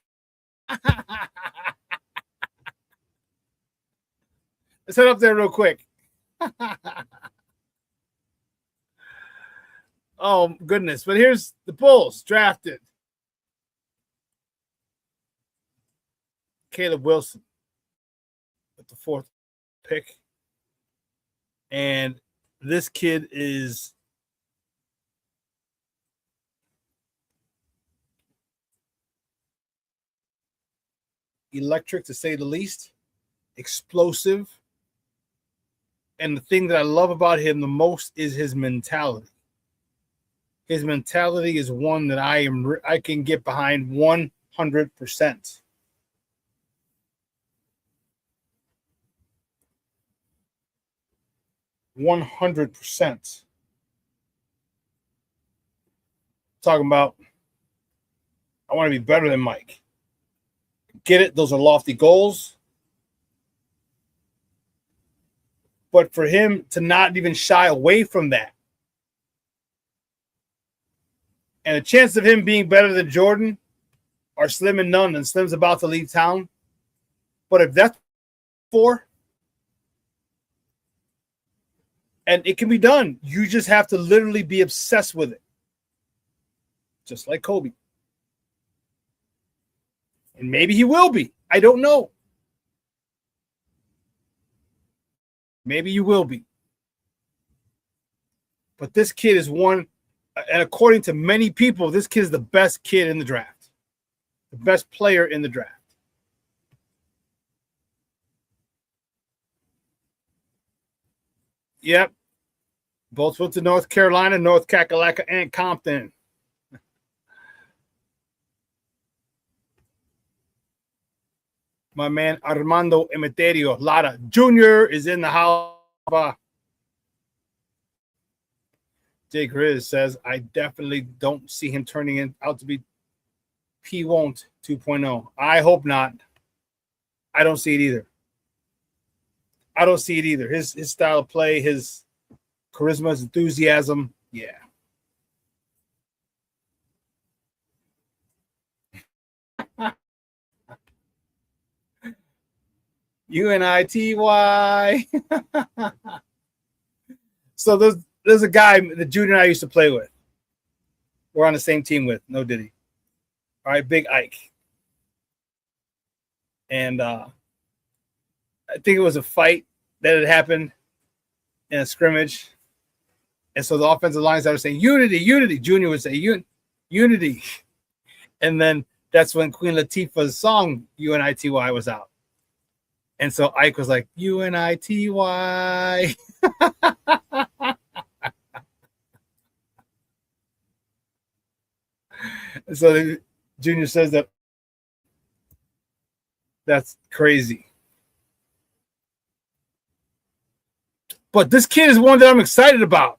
Let's head up there real quick. Oh, goodness. But here's the Bulls drafted Caleb Wilson with the 4th pick. And This kid is electric, to say the least, explosive. And the thing that I love about him the most is his mentality. His mentality is one that I can get behind 100%. Talking about, I want to be better than Mike. Get it? Those are lofty goals. But for him to not even shy away from that, and the chance of him being better than Jordan are slim and none, and Slim's about to leave town. But if that's and it can be done, you just have to literally be obsessed with it. Just like Kobe. And maybe he will be. I don't know. Maybe you will be. But this kid is one, and according to many people, this kid is the best kid in the draft. The best player in the draft. Yep. Both went to North Carolina, North Kakalaka, and Compton. My man Armando Emeterio Lara Jr. is in the house. Jake Riz says, I definitely don't see him turning out to be P. Won't 2.0. I hope not. I don't see it either. I don't see it either. His style of play, his charisma, his enthusiasm, yeah. UNITY. So there's a guy, the junior I used to play with. We're on the same team with. No Diddy. All right, Big Ike. And I think it was a fight that had happened in a scrimmage. And so the offensive line started saying, unity, unity. Junior would say, unity. And then that's when Queen Latifah's song, UNITY, was out. And so Ike was like, UNITY. And so the Junior says that's crazy. But this kid is one that I'm excited about.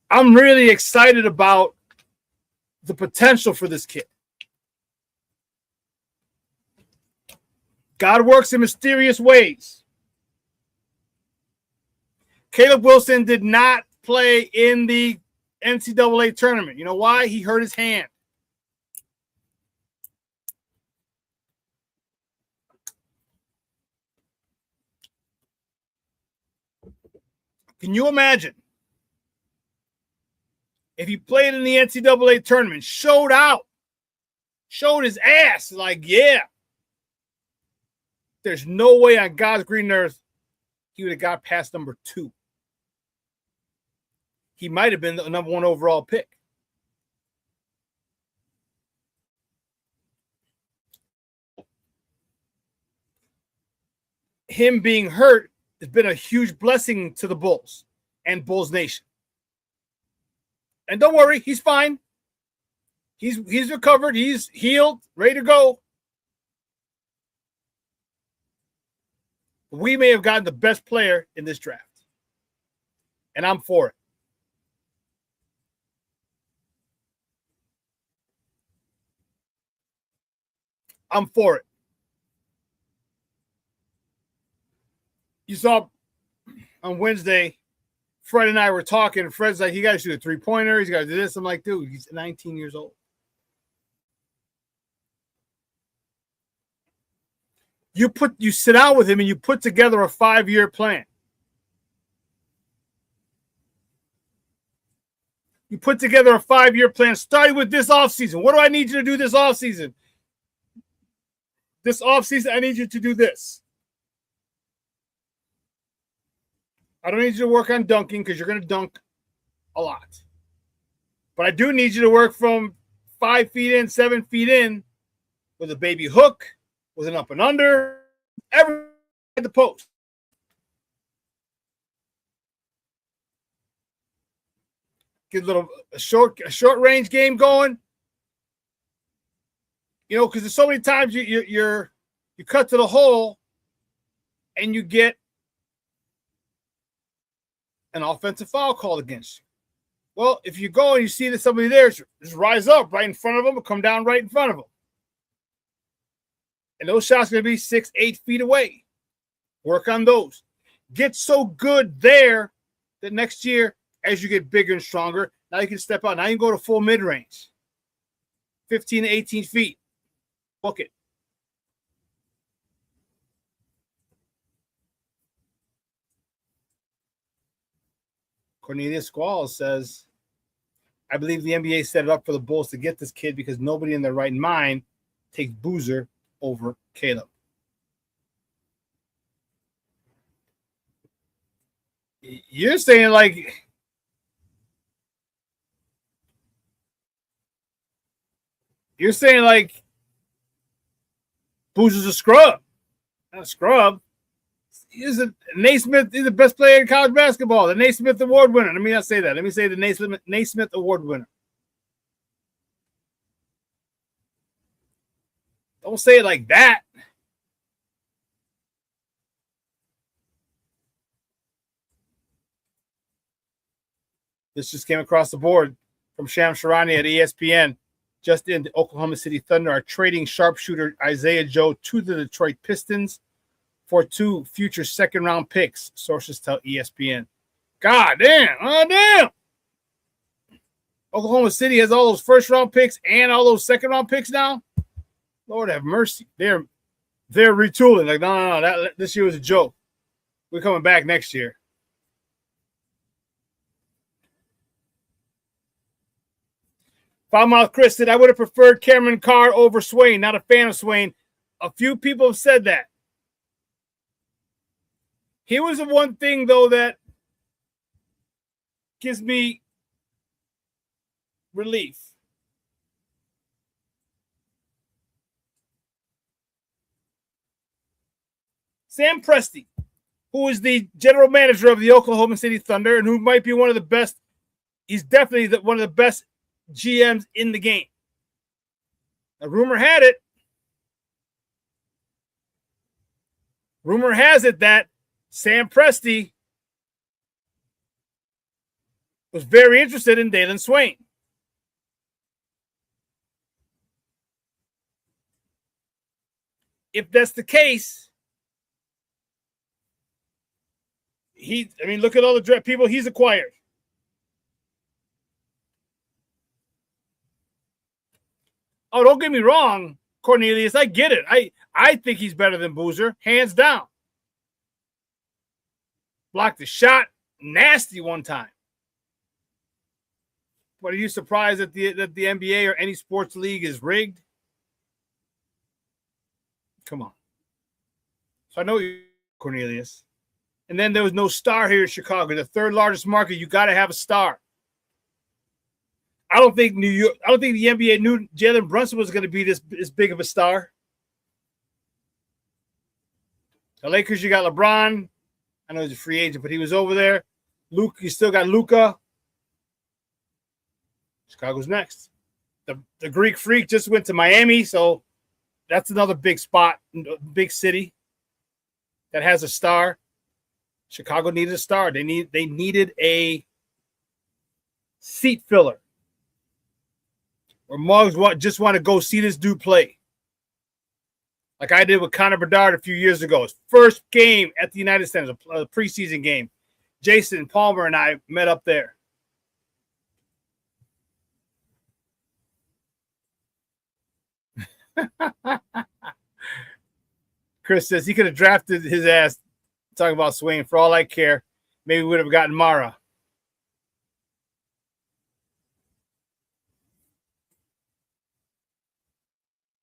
I'm really excited about the potential for this kid. God works in mysterious ways. Caleb Wilson did not play in the NCAA tournament. You know why? He hurt his hand. Can you imagine if he played in the NCAA tournament, showed out, showed his ass, like, yeah. There's no way on God's green earth he would have got past number 2. He might have been the number 1 overall pick. Him being hurt has been a huge blessing to the Bulls and Bulls Nation. And don't worry, he's fine. He's recovered. He's healed, ready to go. We may have gotten the best player in this draft. And I'm for it. I'm for it. You saw on Wednesday, Fred and I were talking, and Fred's like, he got to shoot a 3-pointer. He's got to do this. I'm like, dude, he's 19 years old. You sit down with him and you put together a 5-year plan. You put together a 5-year plan starting with this offseason. What do I need you to do this offseason? This offseason, I need you to do this. I don't need you to work on dunking because you're going to dunk a lot. But I do need you to work from 5 feet in, 7 feet in with a baby hook, with an up and under, everything at the post. Get a short range game going. You know, because there's so many times you cut to the hole and you get an offensive foul called against you. Well, if you go and you see that somebody there, just rise up right in front of them or come down right in front of them. And those shots are going to be 6, 8 feet away. Work on those. Get so good there that next year, as you get bigger and stronger, now you can step out. Now you can go to full mid-range. 15 to 18 feet. Book it. Cornelius Squall says, I believe the NBA set it up for the Bulls to get this kid because nobody in their right mind takes Boozer over Caleb. You're saying like Boozer's a scrub. Not a scrub. He's a Naismith. He's the best player in college basketball. The Naismith Award winner. Let me not say that. Let me say the Naismith Award winner. Don't say it like that. This just came across the board from Sham Sharani at ESPN. Just in, the Oklahoma City Thunder are trading sharpshooter Isaiah Joe to the Detroit Pistons for 2 future second-round picks, sources tell ESPN. God damn. Oh, damn. Oklahoma City has all those first-round picks and all those second-round picks now? Lord have mercy. They're retooling. Like, no, this year was a joke. We're coming back next year. Foulmouth Chris said, I would have preferred Cameron Carr over Swain. Not a fan of Swain. A few people have said that. Here was the one thing, though, that gives me relief. Sam Presti, who is the general manager of the Oklahoma City Thunder and who might be one of the best, he's definitely one of the best GMs in the game. A rumor has it that Sam Presti was very interested in Dalen Swain. If that's the case, look at all the draft people he's acquired. Oh, don't get me wrong, Cornelius. I get it. I think he's better than Boozer, hands down. Blocked the shot, nasty one time. But are you surprised that the NBA or any sports league is rigged? Come on. So I know you, Cornelius. And then there was no star here in Chicago, the third largest market. You got to have a star. I don't think the NBA knew Jalen Brunson was going to be this big of a star. The Lakers, you got LeBron. I know he's a free agent, but he was over there. Luke, you still got Luka. Chicago's next. The Greek Freak just went to Miami, so that's another big spot, big city that has a star. Chicago needed a star. They needed a seat filler. Or mugs just want to go see this dude play. Like I did with Connor Bedard a few years ago. His first game at the United Center, a preseason game. Jason Palmer and I met up there. Chris says he could have drafted his ass talking about Swain. For all I care, maybe we would have gotten Mara.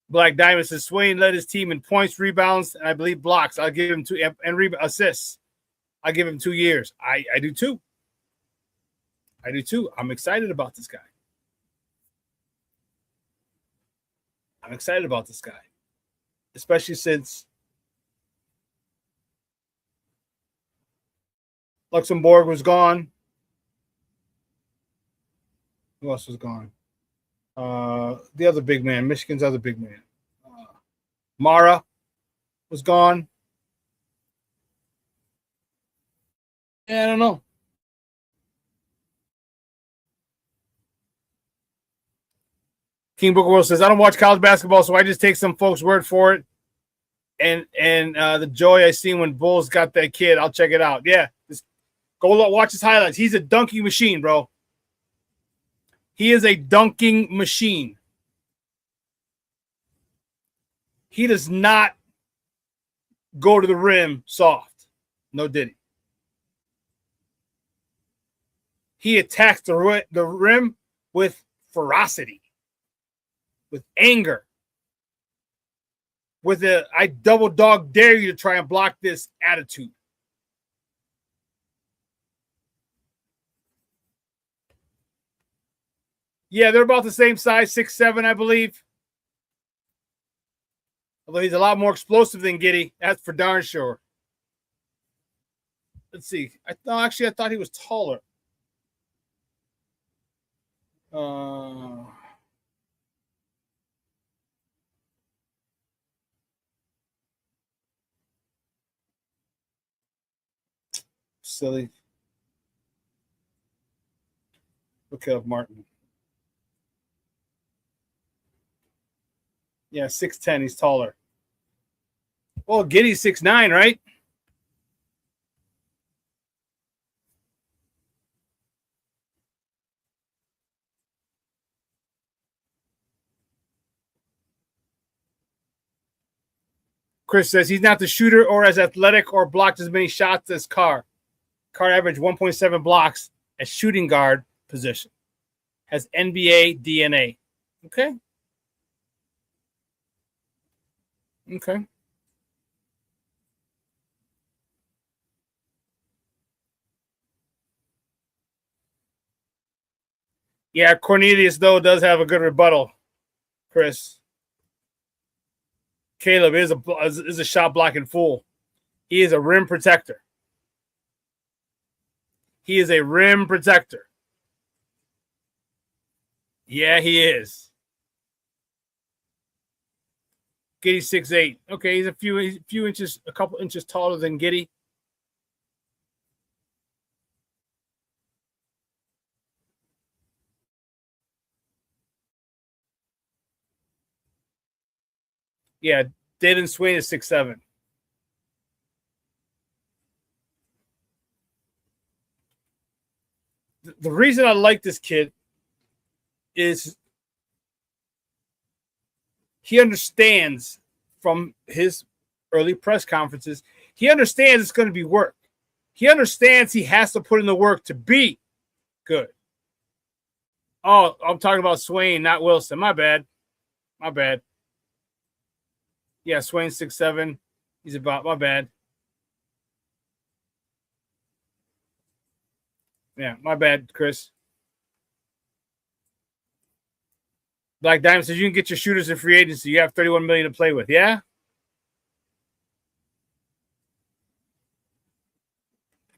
Black Diamond says Swain led his team in points, rebounds, and I believe blocks. I'll give him 2 and assists. I give him 2 years. I do too. I do too. I'm excited about this guy. I'm excited about this guy, especially since Luxembourg was gone. Who else was gone? The other big man, Michigan's other big man. Mara was gone. Yeah, I don't know. King Booker World says, I don't watch college basketball, so I just take some folks' word for it. And the joy I see when Bulls got that kid, I'll check it out. Yeah, just go watch his highlights. He's a dunking machine, bro. He is a dunking machine. He does not go to the rim soft. No diddy. He attacks the rim with ferocity, with anger, with a I double dog dare you to try and block this attitude. Yeah, they're about the same size, 6'7", I believe. Although he's a lot more explosive than Giddey. That's for darn sure. Let's see. I thought he was taller. Silly. Look up Martin. Yeah, 6'10". He's taller. Well, Giddey's 6'9", right? Chris says he's not the shooter or as athletic or blocked as many shots as Carr. Carr averaged 1.7 blocks at shooting guard position. Has NBA DNA. Okay. Okay. Yeah, Cornelius, though, does have a good rebuttal, Chris. Caleb is a shot blocking fool. He is a rim protector. He is a rim protector. Yeah, he is. Giddey 6'8". Okay, he's a couple inches taller than Giddey. Yeah, Dayton Swain is 6'7". The reason I like this kid is he understands from his early press conferences, he understands it's going to be work. He understands he has to put in the work to be good. Oh, I'm talking about Swain, not Wilson. My bad. Yeah, Swain's 6'7". He's about my bad. Yeah, my bad, Chris. Black Diamond says you can get your shooters in free agency. You have $31 million to play with. Yeah.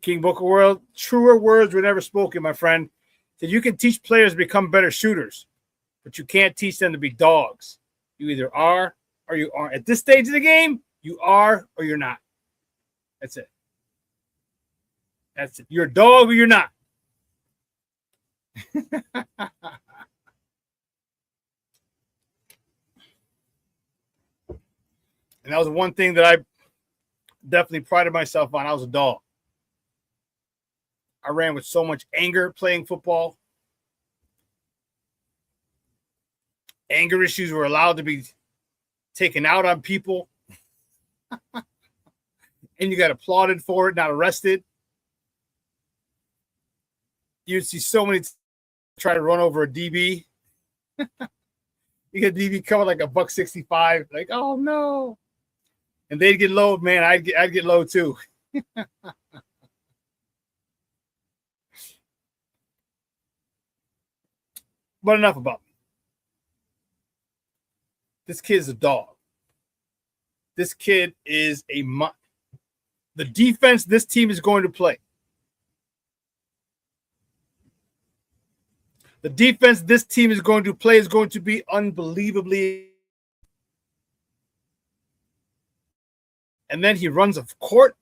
King Booker World, truer words were never spoken, my friend. Said you can teach players to become better shooters, but you can't teach them to be dogs. You either are or you aren't. At this stage of the game, you are or you're not. That's it. That's it. You're a dog or you're not. And that was one thing that I definitely prided myself on. I was a dog. I ran with so much anger playing football. Anger issues were allowed to be taken out on people. And you got applauded for it, not arrested. You'd see so many try to run over a DB. You get DB coming like $165, like, oh no. And they'd get low, man. I'd get low too. But enough about me. This kid's a dog. This kid is the defense this team is going to play. The defense this team is going to play is going to be unbelievably. And then he runs a court.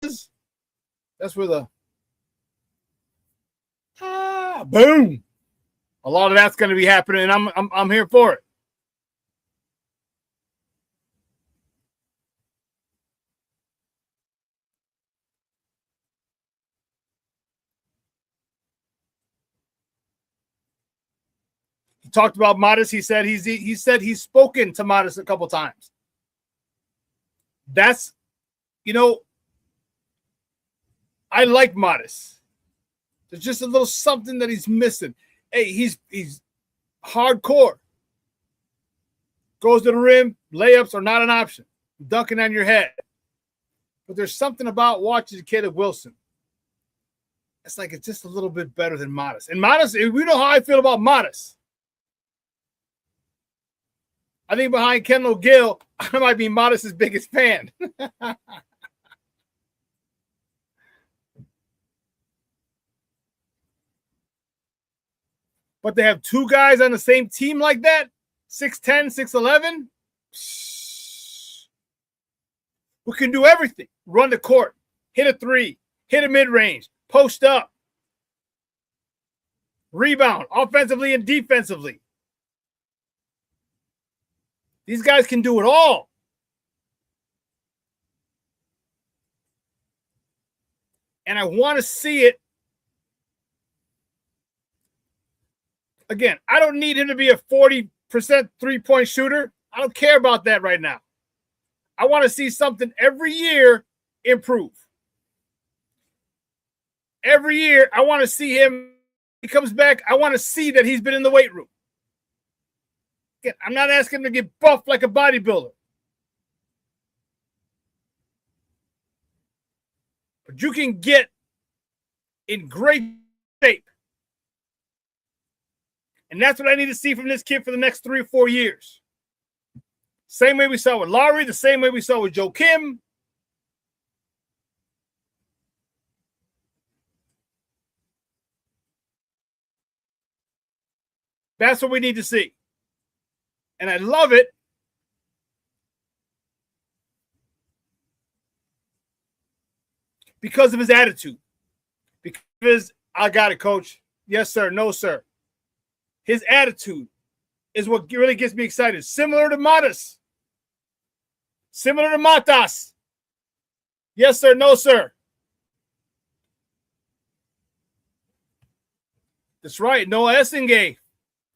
That's where the boom. A lot of that's going to be happening, and I'm here for it. He talked about Modest. He said he's spoken to Modest a couple times. That's, I like Modest. There's just a little something that he's missing. Hey, he's hardcore. Goes to the rim, layups are not an option. Dunking on your head. But there's something about watching Caleb Wilson. It's like it's just a little bit better than Modest. And Modest, we know how I feel about Modest. I think behind Kendall Gill, I might be Modest's biggest fan. But they have two guys on the same team like that, 6'10", 6'11". We can do everything. Run the court, hit a three, hit a mid-range, post up, rebound, offensively and defensively. These guys can do it all. And I want to see it. Again, I don't need him to be a 40% three-point shooter. I don't care about that right now. I want to see something every year improve. Every year, I want to see him. He comes back. I want to see that he's been in the weight room. Again, I'm not asking him to get buff like a bodybuilder. But you can get in great shape. And that's what I need to see from this kid for the next 3 or 4 years. Same way we saw with Lowry, the same way we saw with Joe Kim. That's what we need to see. And I love it because of his attitude. Because I got it, coach. Yes, sir. No, sir. His attitude is what really gets me excited. Similar to Modest. Similar to Matas. Yes, sir. No, sir. That's right. Noah Essengay.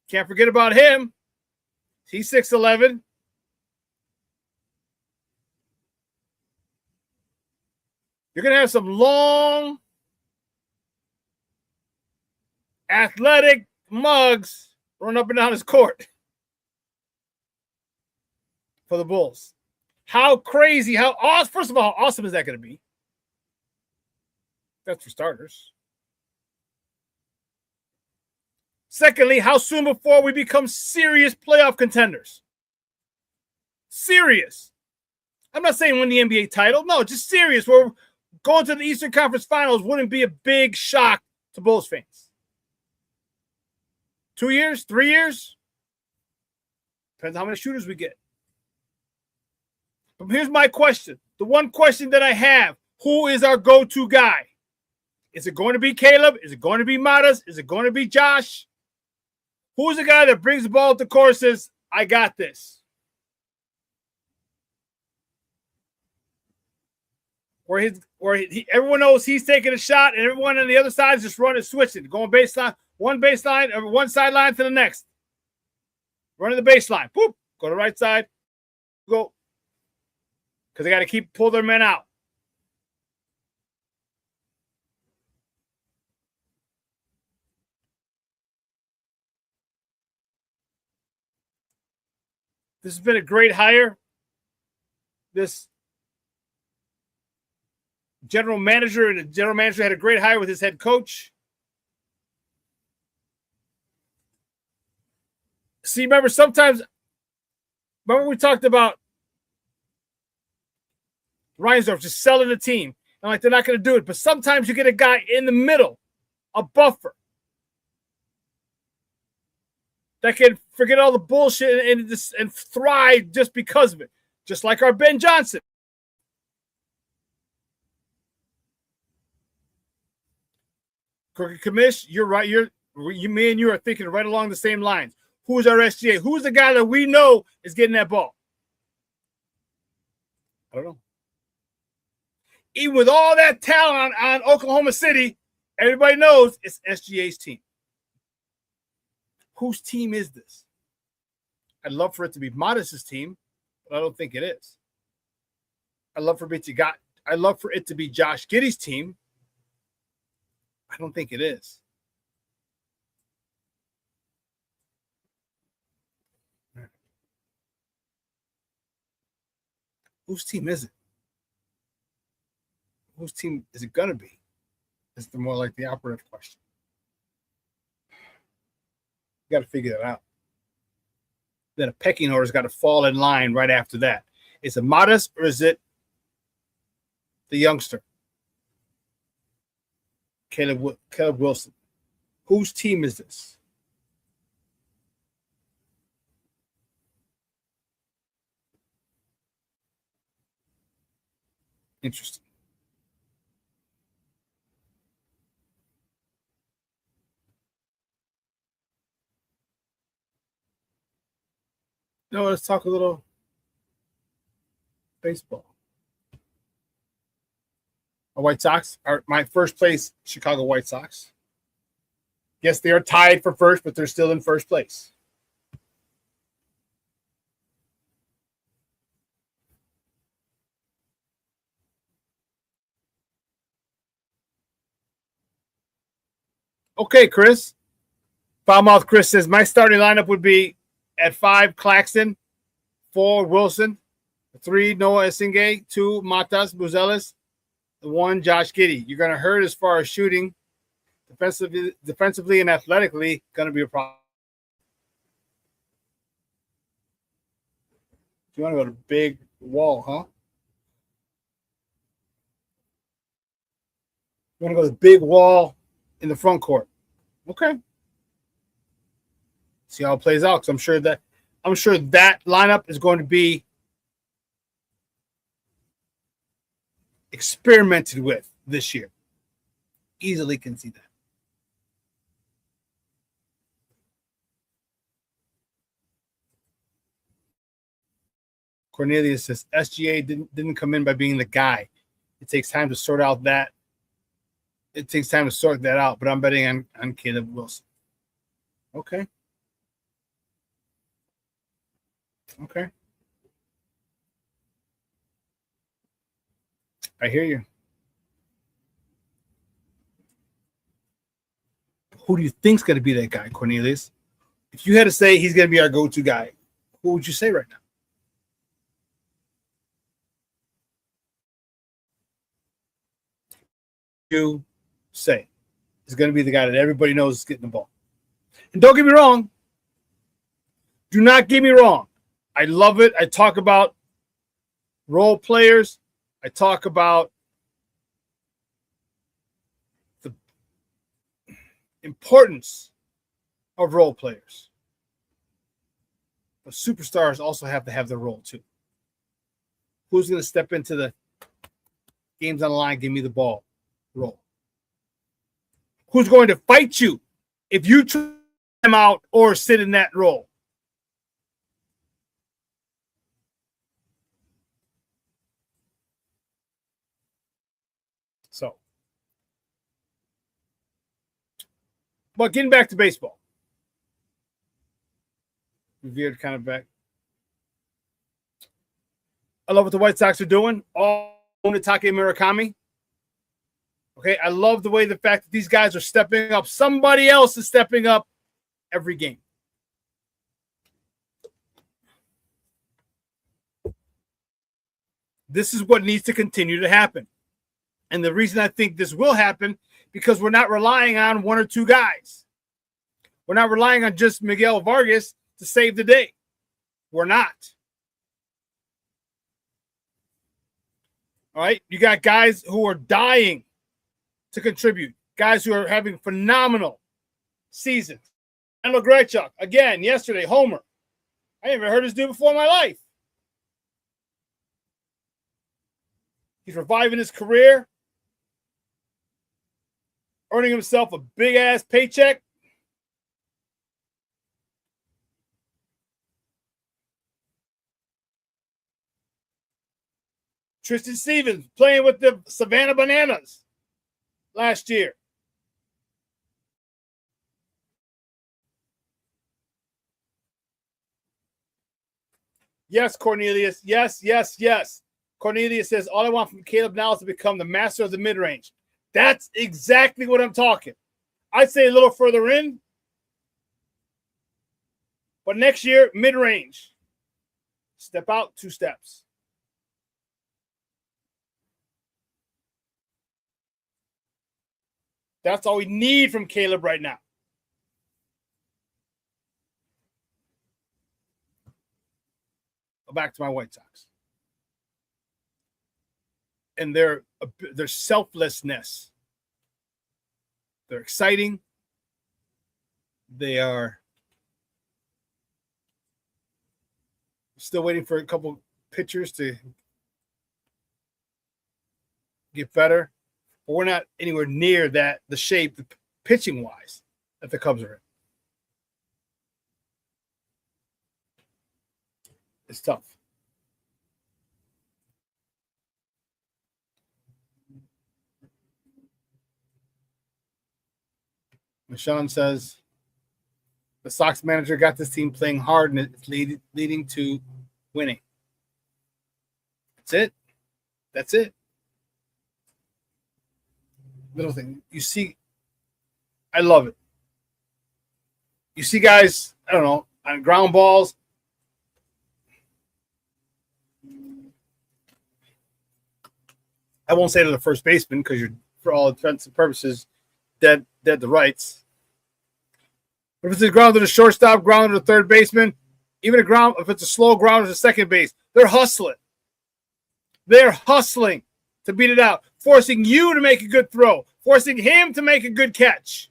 Can't forget about him. He's 6'11". You're going to have some long, athletic mugs running up and down his court for the Bulls. How crazy, how awesome, first of all, how awesome is that going to be? That's for starters. Secondly, how soon before we become serious playoff contenders? Serious. I'm not saying win the NBA title. No, just serious. Where going to the Eastern Conference Finals wouldn't be a big shock to Bulls fans. 2 years? 3 years? Depends on how many shooters we get. But here's my question. The one question that I have. Who is our go-to guy? Is it going to be Caleb? Is it going to be Matas? Is it going to be Josh? Who's the guy that brings the ball to the court and says, I got this? Everyone knows he's taking a shot and everyone on the other side is just running, switching, going baseline, one sideline to the next. Running the baseline. Boop. Go to the right side. Go. Because they got to pull their men out. This has been a great hire. This general manager had a great hire with his head coach. See, remember we talked about Reinsdorf just selling the team. And like, they're not going to do it. But sometimes you get a guy in the middle, a buffer, that can forget all the bullshit and thrive just because of it. Just like our Ben Johnson. Crooked Commish, you're right. Me and you are thinking right along the same lines. Who's our SGA? Who's the guy that we know is getting that ball? I don't know. Even with all that talent on Oklahoma City, everybody knows it's SGA's team. Whose team is this? I'd love for it to be Modest's team, but I don't think it is. I'd love for it to be Josh Giddey's team. I don't think it is. Whose team is it? Whose team is it going to be? It's the more like the operative question. You got to figure that out. Then a pecking order's got to fall in line right after that. Is it Modest or is it the youngster? Caleb Wilson. Whose team is this? Interesting. No, let's talk a little baseball. The White Sox are my first place, Chicago White Sox. Yes, they are tied for first, but they're still in first place. Okay, Chris. Foulmouth Chris says, my starting lineup would be at 5, Claxton, 4, Wilson, 3, Noah Esingay, 2, Matas Buzelis, 1, Josh Giddey. You're going to hurt as far as shooting. Defensively and athletically, going to be a problem. You want to go to big wall, huh? You want to go to the big wall in the front court. Okay. See how it plays out, because I'm sure that lineup is going to be experimented with this year. Easily can see that. Cornelius says SGA didn't come in by being the guy. It takes time to sort out that. It takes time to sort that out, but I'm betting on Caleb Wilson. Okay. Okay. I hear you. Who do you think's going to be that guy, Cornelius? If you had to say he's going to be our go-to guy, who would you say right now? You say is going to be the guy that everybody knows is getting the ball. And don't get me wrong. Do not get me wrong. I love it. I talk about role players. I talk about the importance of role players. But superstars also have to have their role too. Who's going to step into the games on the line, give me the ball role? Who's going to fight you if you try them out or sit in that role? So, but getting back to baseball, we veered kind of back. I love what the White Sox are doing. All Onitake Murakami. Okay, I love the fact that these guys are stepping up. Somebody else is stepping up every game. This is what needs to continue to happen. And the reason I think this will happen, because we're not relying on one or two guys. We're not relying on just Miguel Vargas to save the day. We're not. All right? You got guys who are dying to contribute, guys who are having phenomenal seasons. And Grechuk, again, yesterday, homer. I never heard this dude before in my life. He's reviving his career, earning himself a big-ass paycheck. Tristan Stevens playing with the Savannah Bananas last year. Yes, Cornelius. Yes, yes, yes. Cornelius says, all I want from Caleb now is to become the master of the mid-range. That's exactly what I'm talking. I'd say a little further in, but next year, mid-range. Step out 2 steps. That's all we need from Caleb right now. Go back to my White Sox. And their selflessness. They're exciting. They are still waiting for a couple pitchers to get better. But we're not anywhere near the shape, pitching-wise, that the Cubs are in. It's tough. Shawn says, the Sox manager got this team playing hard, and it's leading to winning. That's it. That's it. Little thing. You see, I love it. You see guys, I don't know, on ground balls. I won't say to the first baseman because you're, for all intents and purposes, dead to rights. But if it's a ground to the shortstop, ground to the third baseman, even a ground, if it's a slow ground to the second base, they're hustling. They're hustling to beat it out, forcing you to make a good throw, forcing him to make a good catch.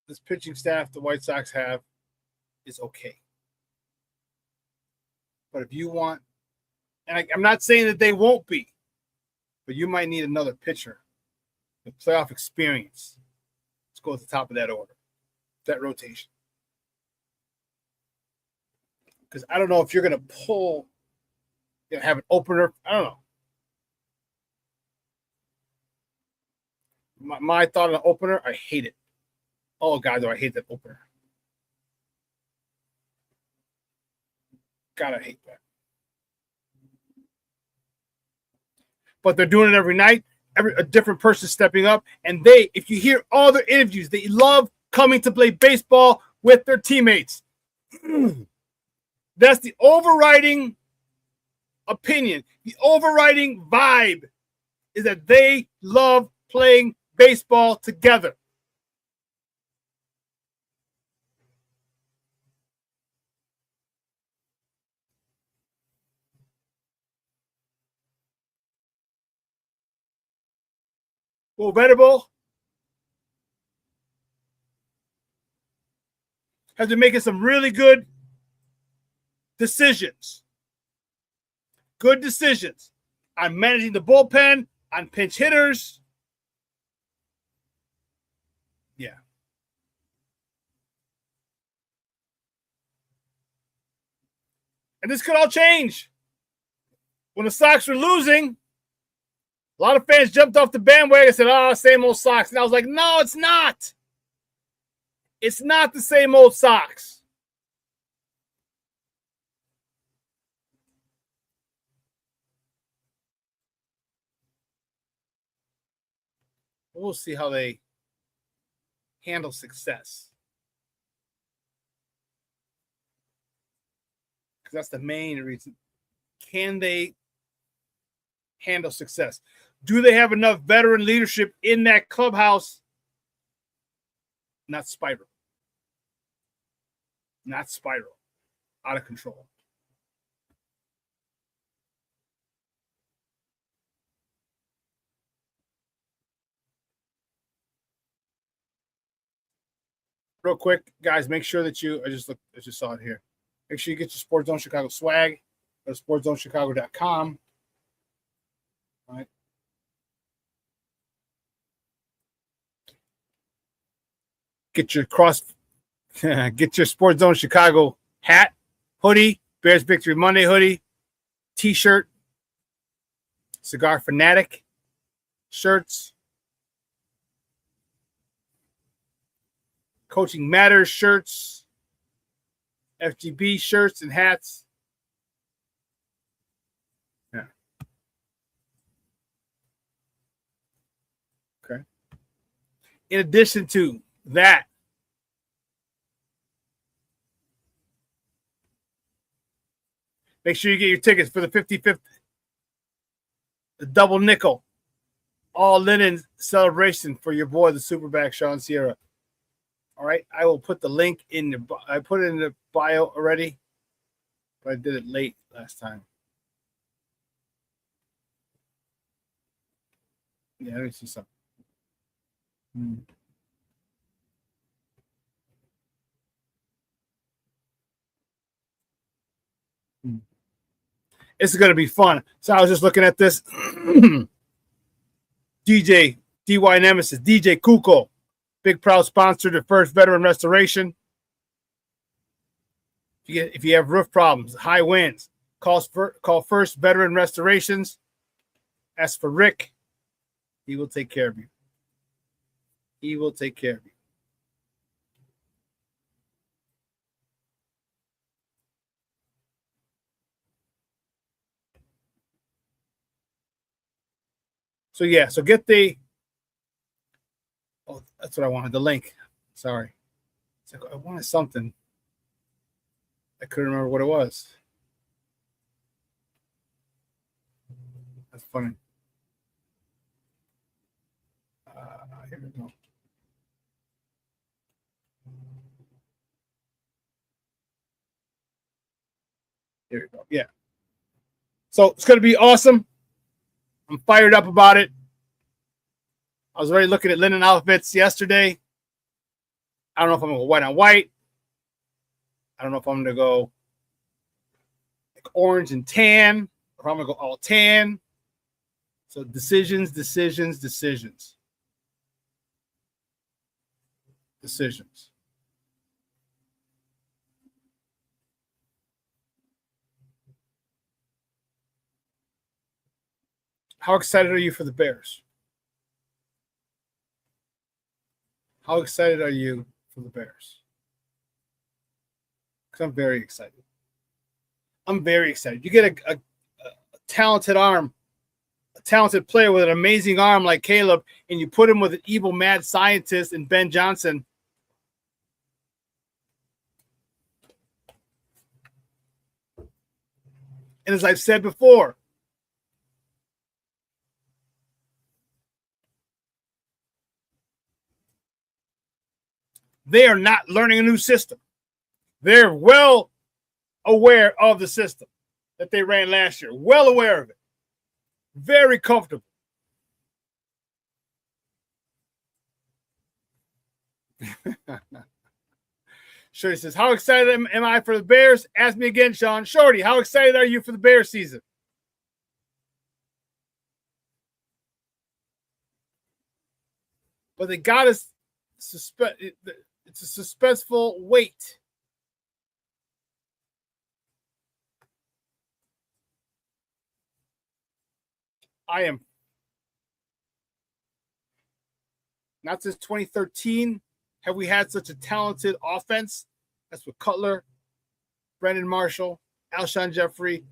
This pitching staff the White Sox have is okay. But if you want, and I'm not saying that they won't be, but you might need another pitcher with playoff experience. Let's go at the top of that order, that rotation. Because I don't know if you're going to pull, have an opener. I don't know. My thought on an opener, I hate it. Oh, God, do I hate that opener. God, I hate that. But they're doing it every night. A different person stepping up. And if you hear all their interviews, they love coming to play baseball with their teammates. That's the overriding opinion. The overriding vibe is that they love playing baseball together. Well, Venable has been making some really good decisions. Good decisions on managing the bullpen, on pinch hitters. Yeah. And this could all change. When the Sox were losing, a lot of fans jumped off the bandwagon and said, same old Sox. And I was like, no, it's not. It's not the same old Sox. We'll see how they handle success. because that's the main reason. Can they handle success? Do they have enough veteran leadership in that clubhouse? Not spiral. Not spiral. Out of control. Real quick, guys, make sure that I just saw it here. Make sure you get your Sports Zone Chicago swag. Go to sportzonechicago.com. All right. Get your get your Sports Zone Chicago hat, hoodie, Bears Victory Monday hoodie, t-shirt, Cigar Fanatic shirts, Coaching Matters shirts, FGB shirts and hats. Yeah. Okay. In addition to that, make sure you get your tickets for the 55th, the double nickel, all linen celebration for your boy, the SuperBack, Shawn Sierra. All right, I will put the link I put it in the bio already, but I did it late last time. Yeah, let me see something. This is going to be fun. So I was just looking at this. DJ, DY Nemesis, DJ Kuko, big proud sponsor to First Veteran Restoration. If you have roof problems, high winds, call First Veteran Restorations. Ask for Rick. He will take care of you. He will take care of you. So yeah, so get that's what I wanted, the link. Sorry. It's like I wanted something. I couldn't remember what it was. That's funny. Here we go. Here we go. Yeah. So it's going to be awesome. I'm fired up about it. I was already looking at linen outfits yesterday. I don't know if I'm going to go white on white. I don't know if I'm going to go like orange and tan, or if I'm going to go all tan. So decisions. How excited are you for the Bears? How excited are you for the Bears? Because I'm very excited. I'm very excited. You get a talented arm, a talented player with an amazing arm like Caleb, and you put him with an evil mad scientist in Ben Johnson. And as I've said before, they are not learning a new system. They're well aware of the system that they ran last year. Well aware of it. Very comfortable. Shorty says, how excited am I for the Bears? Ask me again, Shawn. Shorty, how excited are you for the Bears season? But they got us suspect. It's a suspenseful wait. I am not since 2013 have we had such a talented offense. That's with Cutler, Brandon Marshall, Alshon Jeffrey,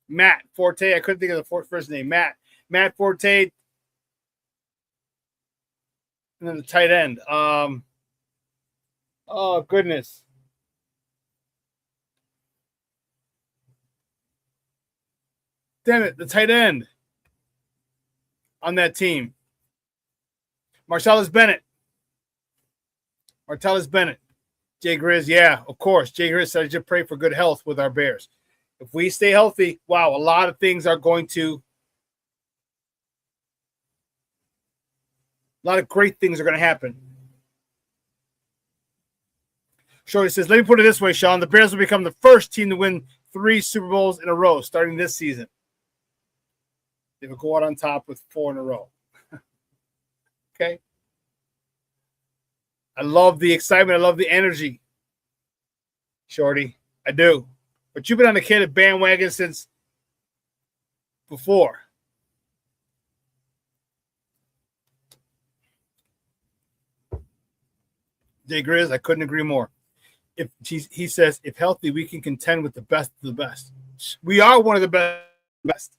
Matt Forte. I couldn't think of the first name. Matt Forte. And then the tight end. Oh, goodness. Damn it, the tight end on that team. Martellus Bennett. Jay Grizz, yeah, of course. Jay Grizz said I just pray for good health with our Bears. If we stay healthy, wow, a lot of things are going to – a lot of great things are going to happen. Shorty says, let me put it this way, Shawn. The Bears will become the first team to win 3 Super Bowls in a row starting this season. They will go out on top with 4 in a row. Okay? I love the excitement. I love the energy, Shorty. I do. But you've been on the kid bandwagon since before. Jay Grizz, I couldn't agree more. If he says, if healthy, we can contend with the best of the best. We are one of the best.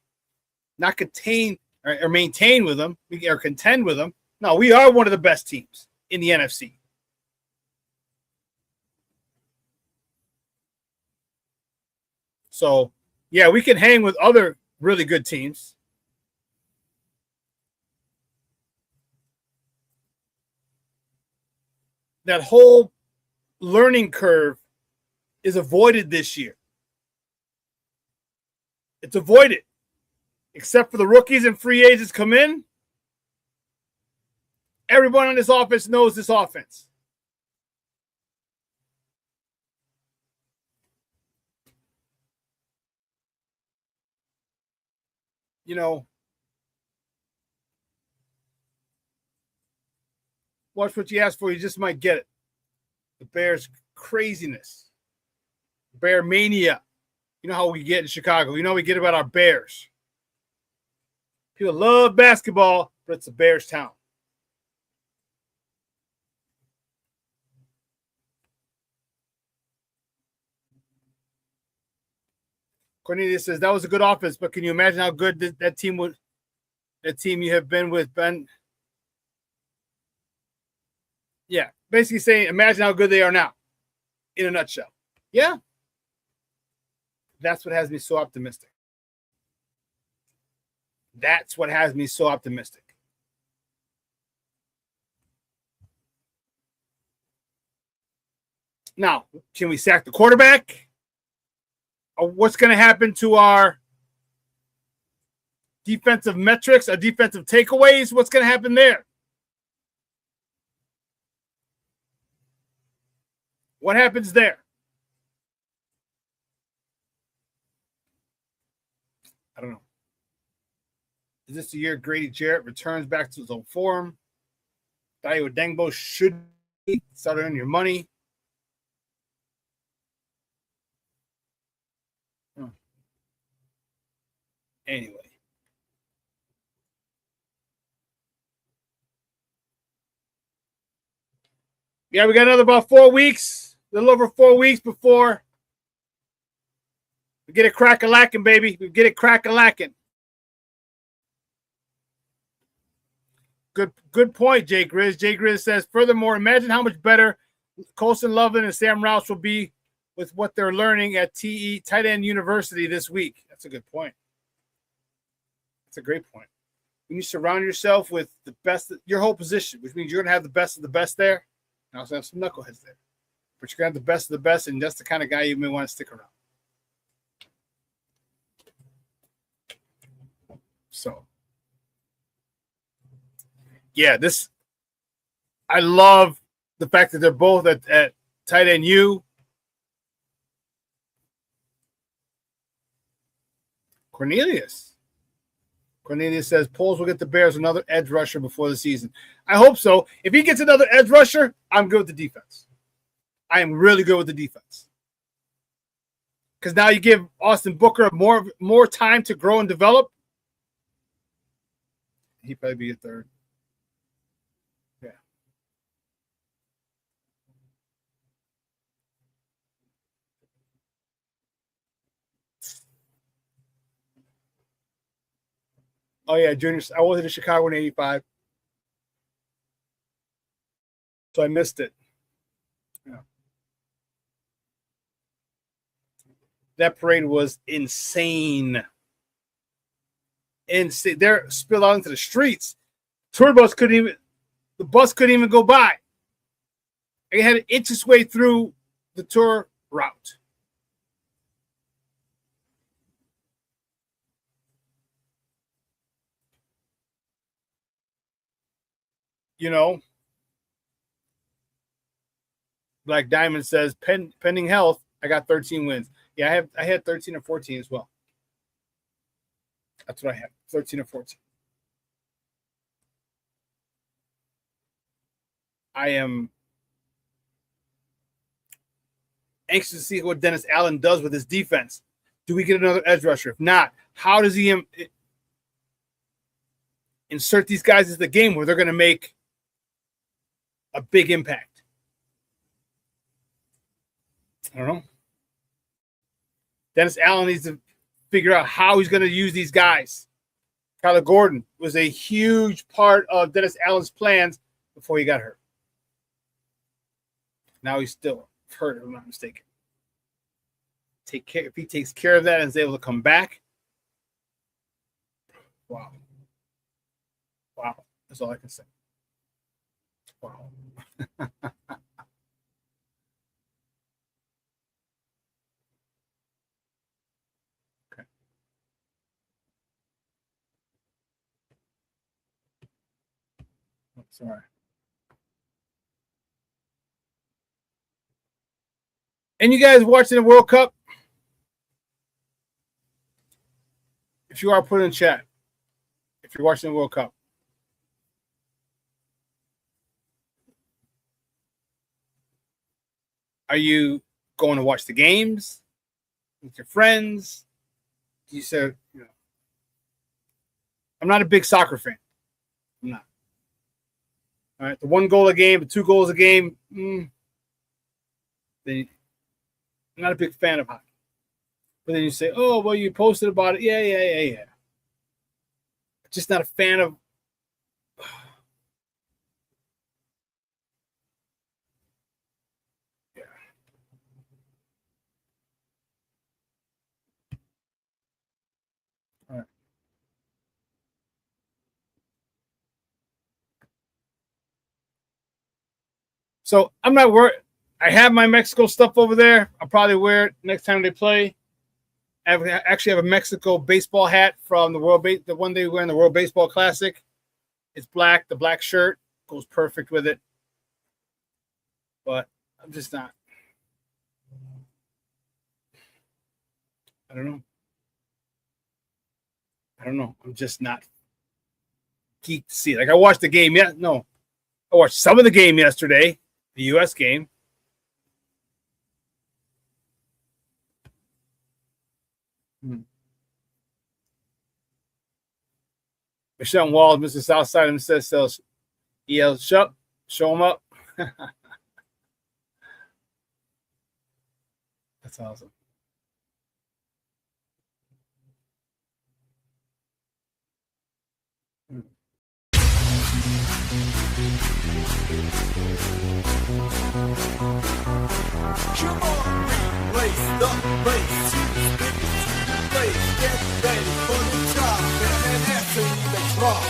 Not contain or maintain with them or contend with them. No, we are one of the best teams in the NFC. So, yeah, we can hang with other really good teams. That whole learning curve is avoided this year. It's avoided. Except for the rookies and free agents come in. Everyone on this offense knows this offense. You know, watch what you ask for. You just might get it. The Bears craziness. Bear mania. You know how we get in Chicago. You know how we get about our Bears. People love basketball, but it's a Bears town. Cornelius says that was a good offense, but can you imagine how good that team would? That team you have been with, Ben. Yeah, basically saying, imagine how good they are now. In a nutshell, yeah. That's what has me so optimistic. That's what has me so optimistic. Now, can we sack the quarterback? Or what's going to happen to our defensive metrics, our defensive takeaways? What's going to happen there? What happens there? I don't know. Is this the year Grady Jarrett returns back to his old form? Dayo Dengbo should start earning your money. Anyway. Yeah, we got another about 4 weeks, a little over 4 weeks before we get it crack-a-lacking, baby. We get it crack-a-lacking. Good point, Jay Grizz. Jay Grizz says, furthermore, imagine how much better Colson Loveland and Sam Rouse will be with what they're learning at Tight End University this week. That's a good point. That's a great point. When you surround yourself with the best, your whole position, which means you're going to have the best of the best there. You also have some knuckleheads there. But you're going to have the best of the best, and that's the kind of guy you may want to stick around. So, yeah, I love the fact that they're both at tight end U. Cornelius says Poles will get the Bears another edge rusher before the season. I hope so. If he gets another edge rusher, I'm good with the defense. I am really good with the defense. Because now you give Austin Booker more time to grow and develop. He'd probably be a third. Yeah. Oh, yeah, Junior. I was in Chicago in 85. So I missed it. Yeah. That parade was insane. They're spilled out into the streets. The bus couldn't even go by. It had to inch its way through the tour route. You know, Black Diamond says, pending health, I got 13 wins. Yeah, I had 13 or 14 as well. That's what I have, 13 or 14. I am anxious to see what Dennis Allen does with his defense. Do we get another edge rusher? If not, how does he insert these guys into the game where they're going to make a big impact? I don't know. Dennis Allen needs to figure out how he's going to use these guys. Kyler Gordon was a huge part of Dennis Allen's plans before he got hurt. Now he's still hurt, if I'm not mistaken. If he takes care of that and is able to come back, wow. Wow. That's all I can say. Wow. Okay. That's all right. And you guys watching the World Cup? If you are, put it in chat. If you're watching the World Cup. Are you going to watch the games with your friends? You said, I'm not a big soccer fan. I'm not. All right, the 1 goal a game, the 2 goals a game. I'm not a big fan of hockey. But then you say, oh, well, you posted about it. Yeah. Just not a fan of. Yeah. All right. So I'm not worried. I have my Mexico stuff over there. I'll probably wear it next time they play. I actually have a Mexico baseball hat from the one they wear in the World Baseball Classic. It's black. The black shirt goes perfect with it. But I'm just not. I don't know. I'm just not geeked to see it. Like I watched the game. I watched some of the game yesterday, the U.S. game. Michelle Wall, Mr. Southside, and says, "EL, show him up." That's awesome. Come on, race the race. Get ready for the job and answer the clock.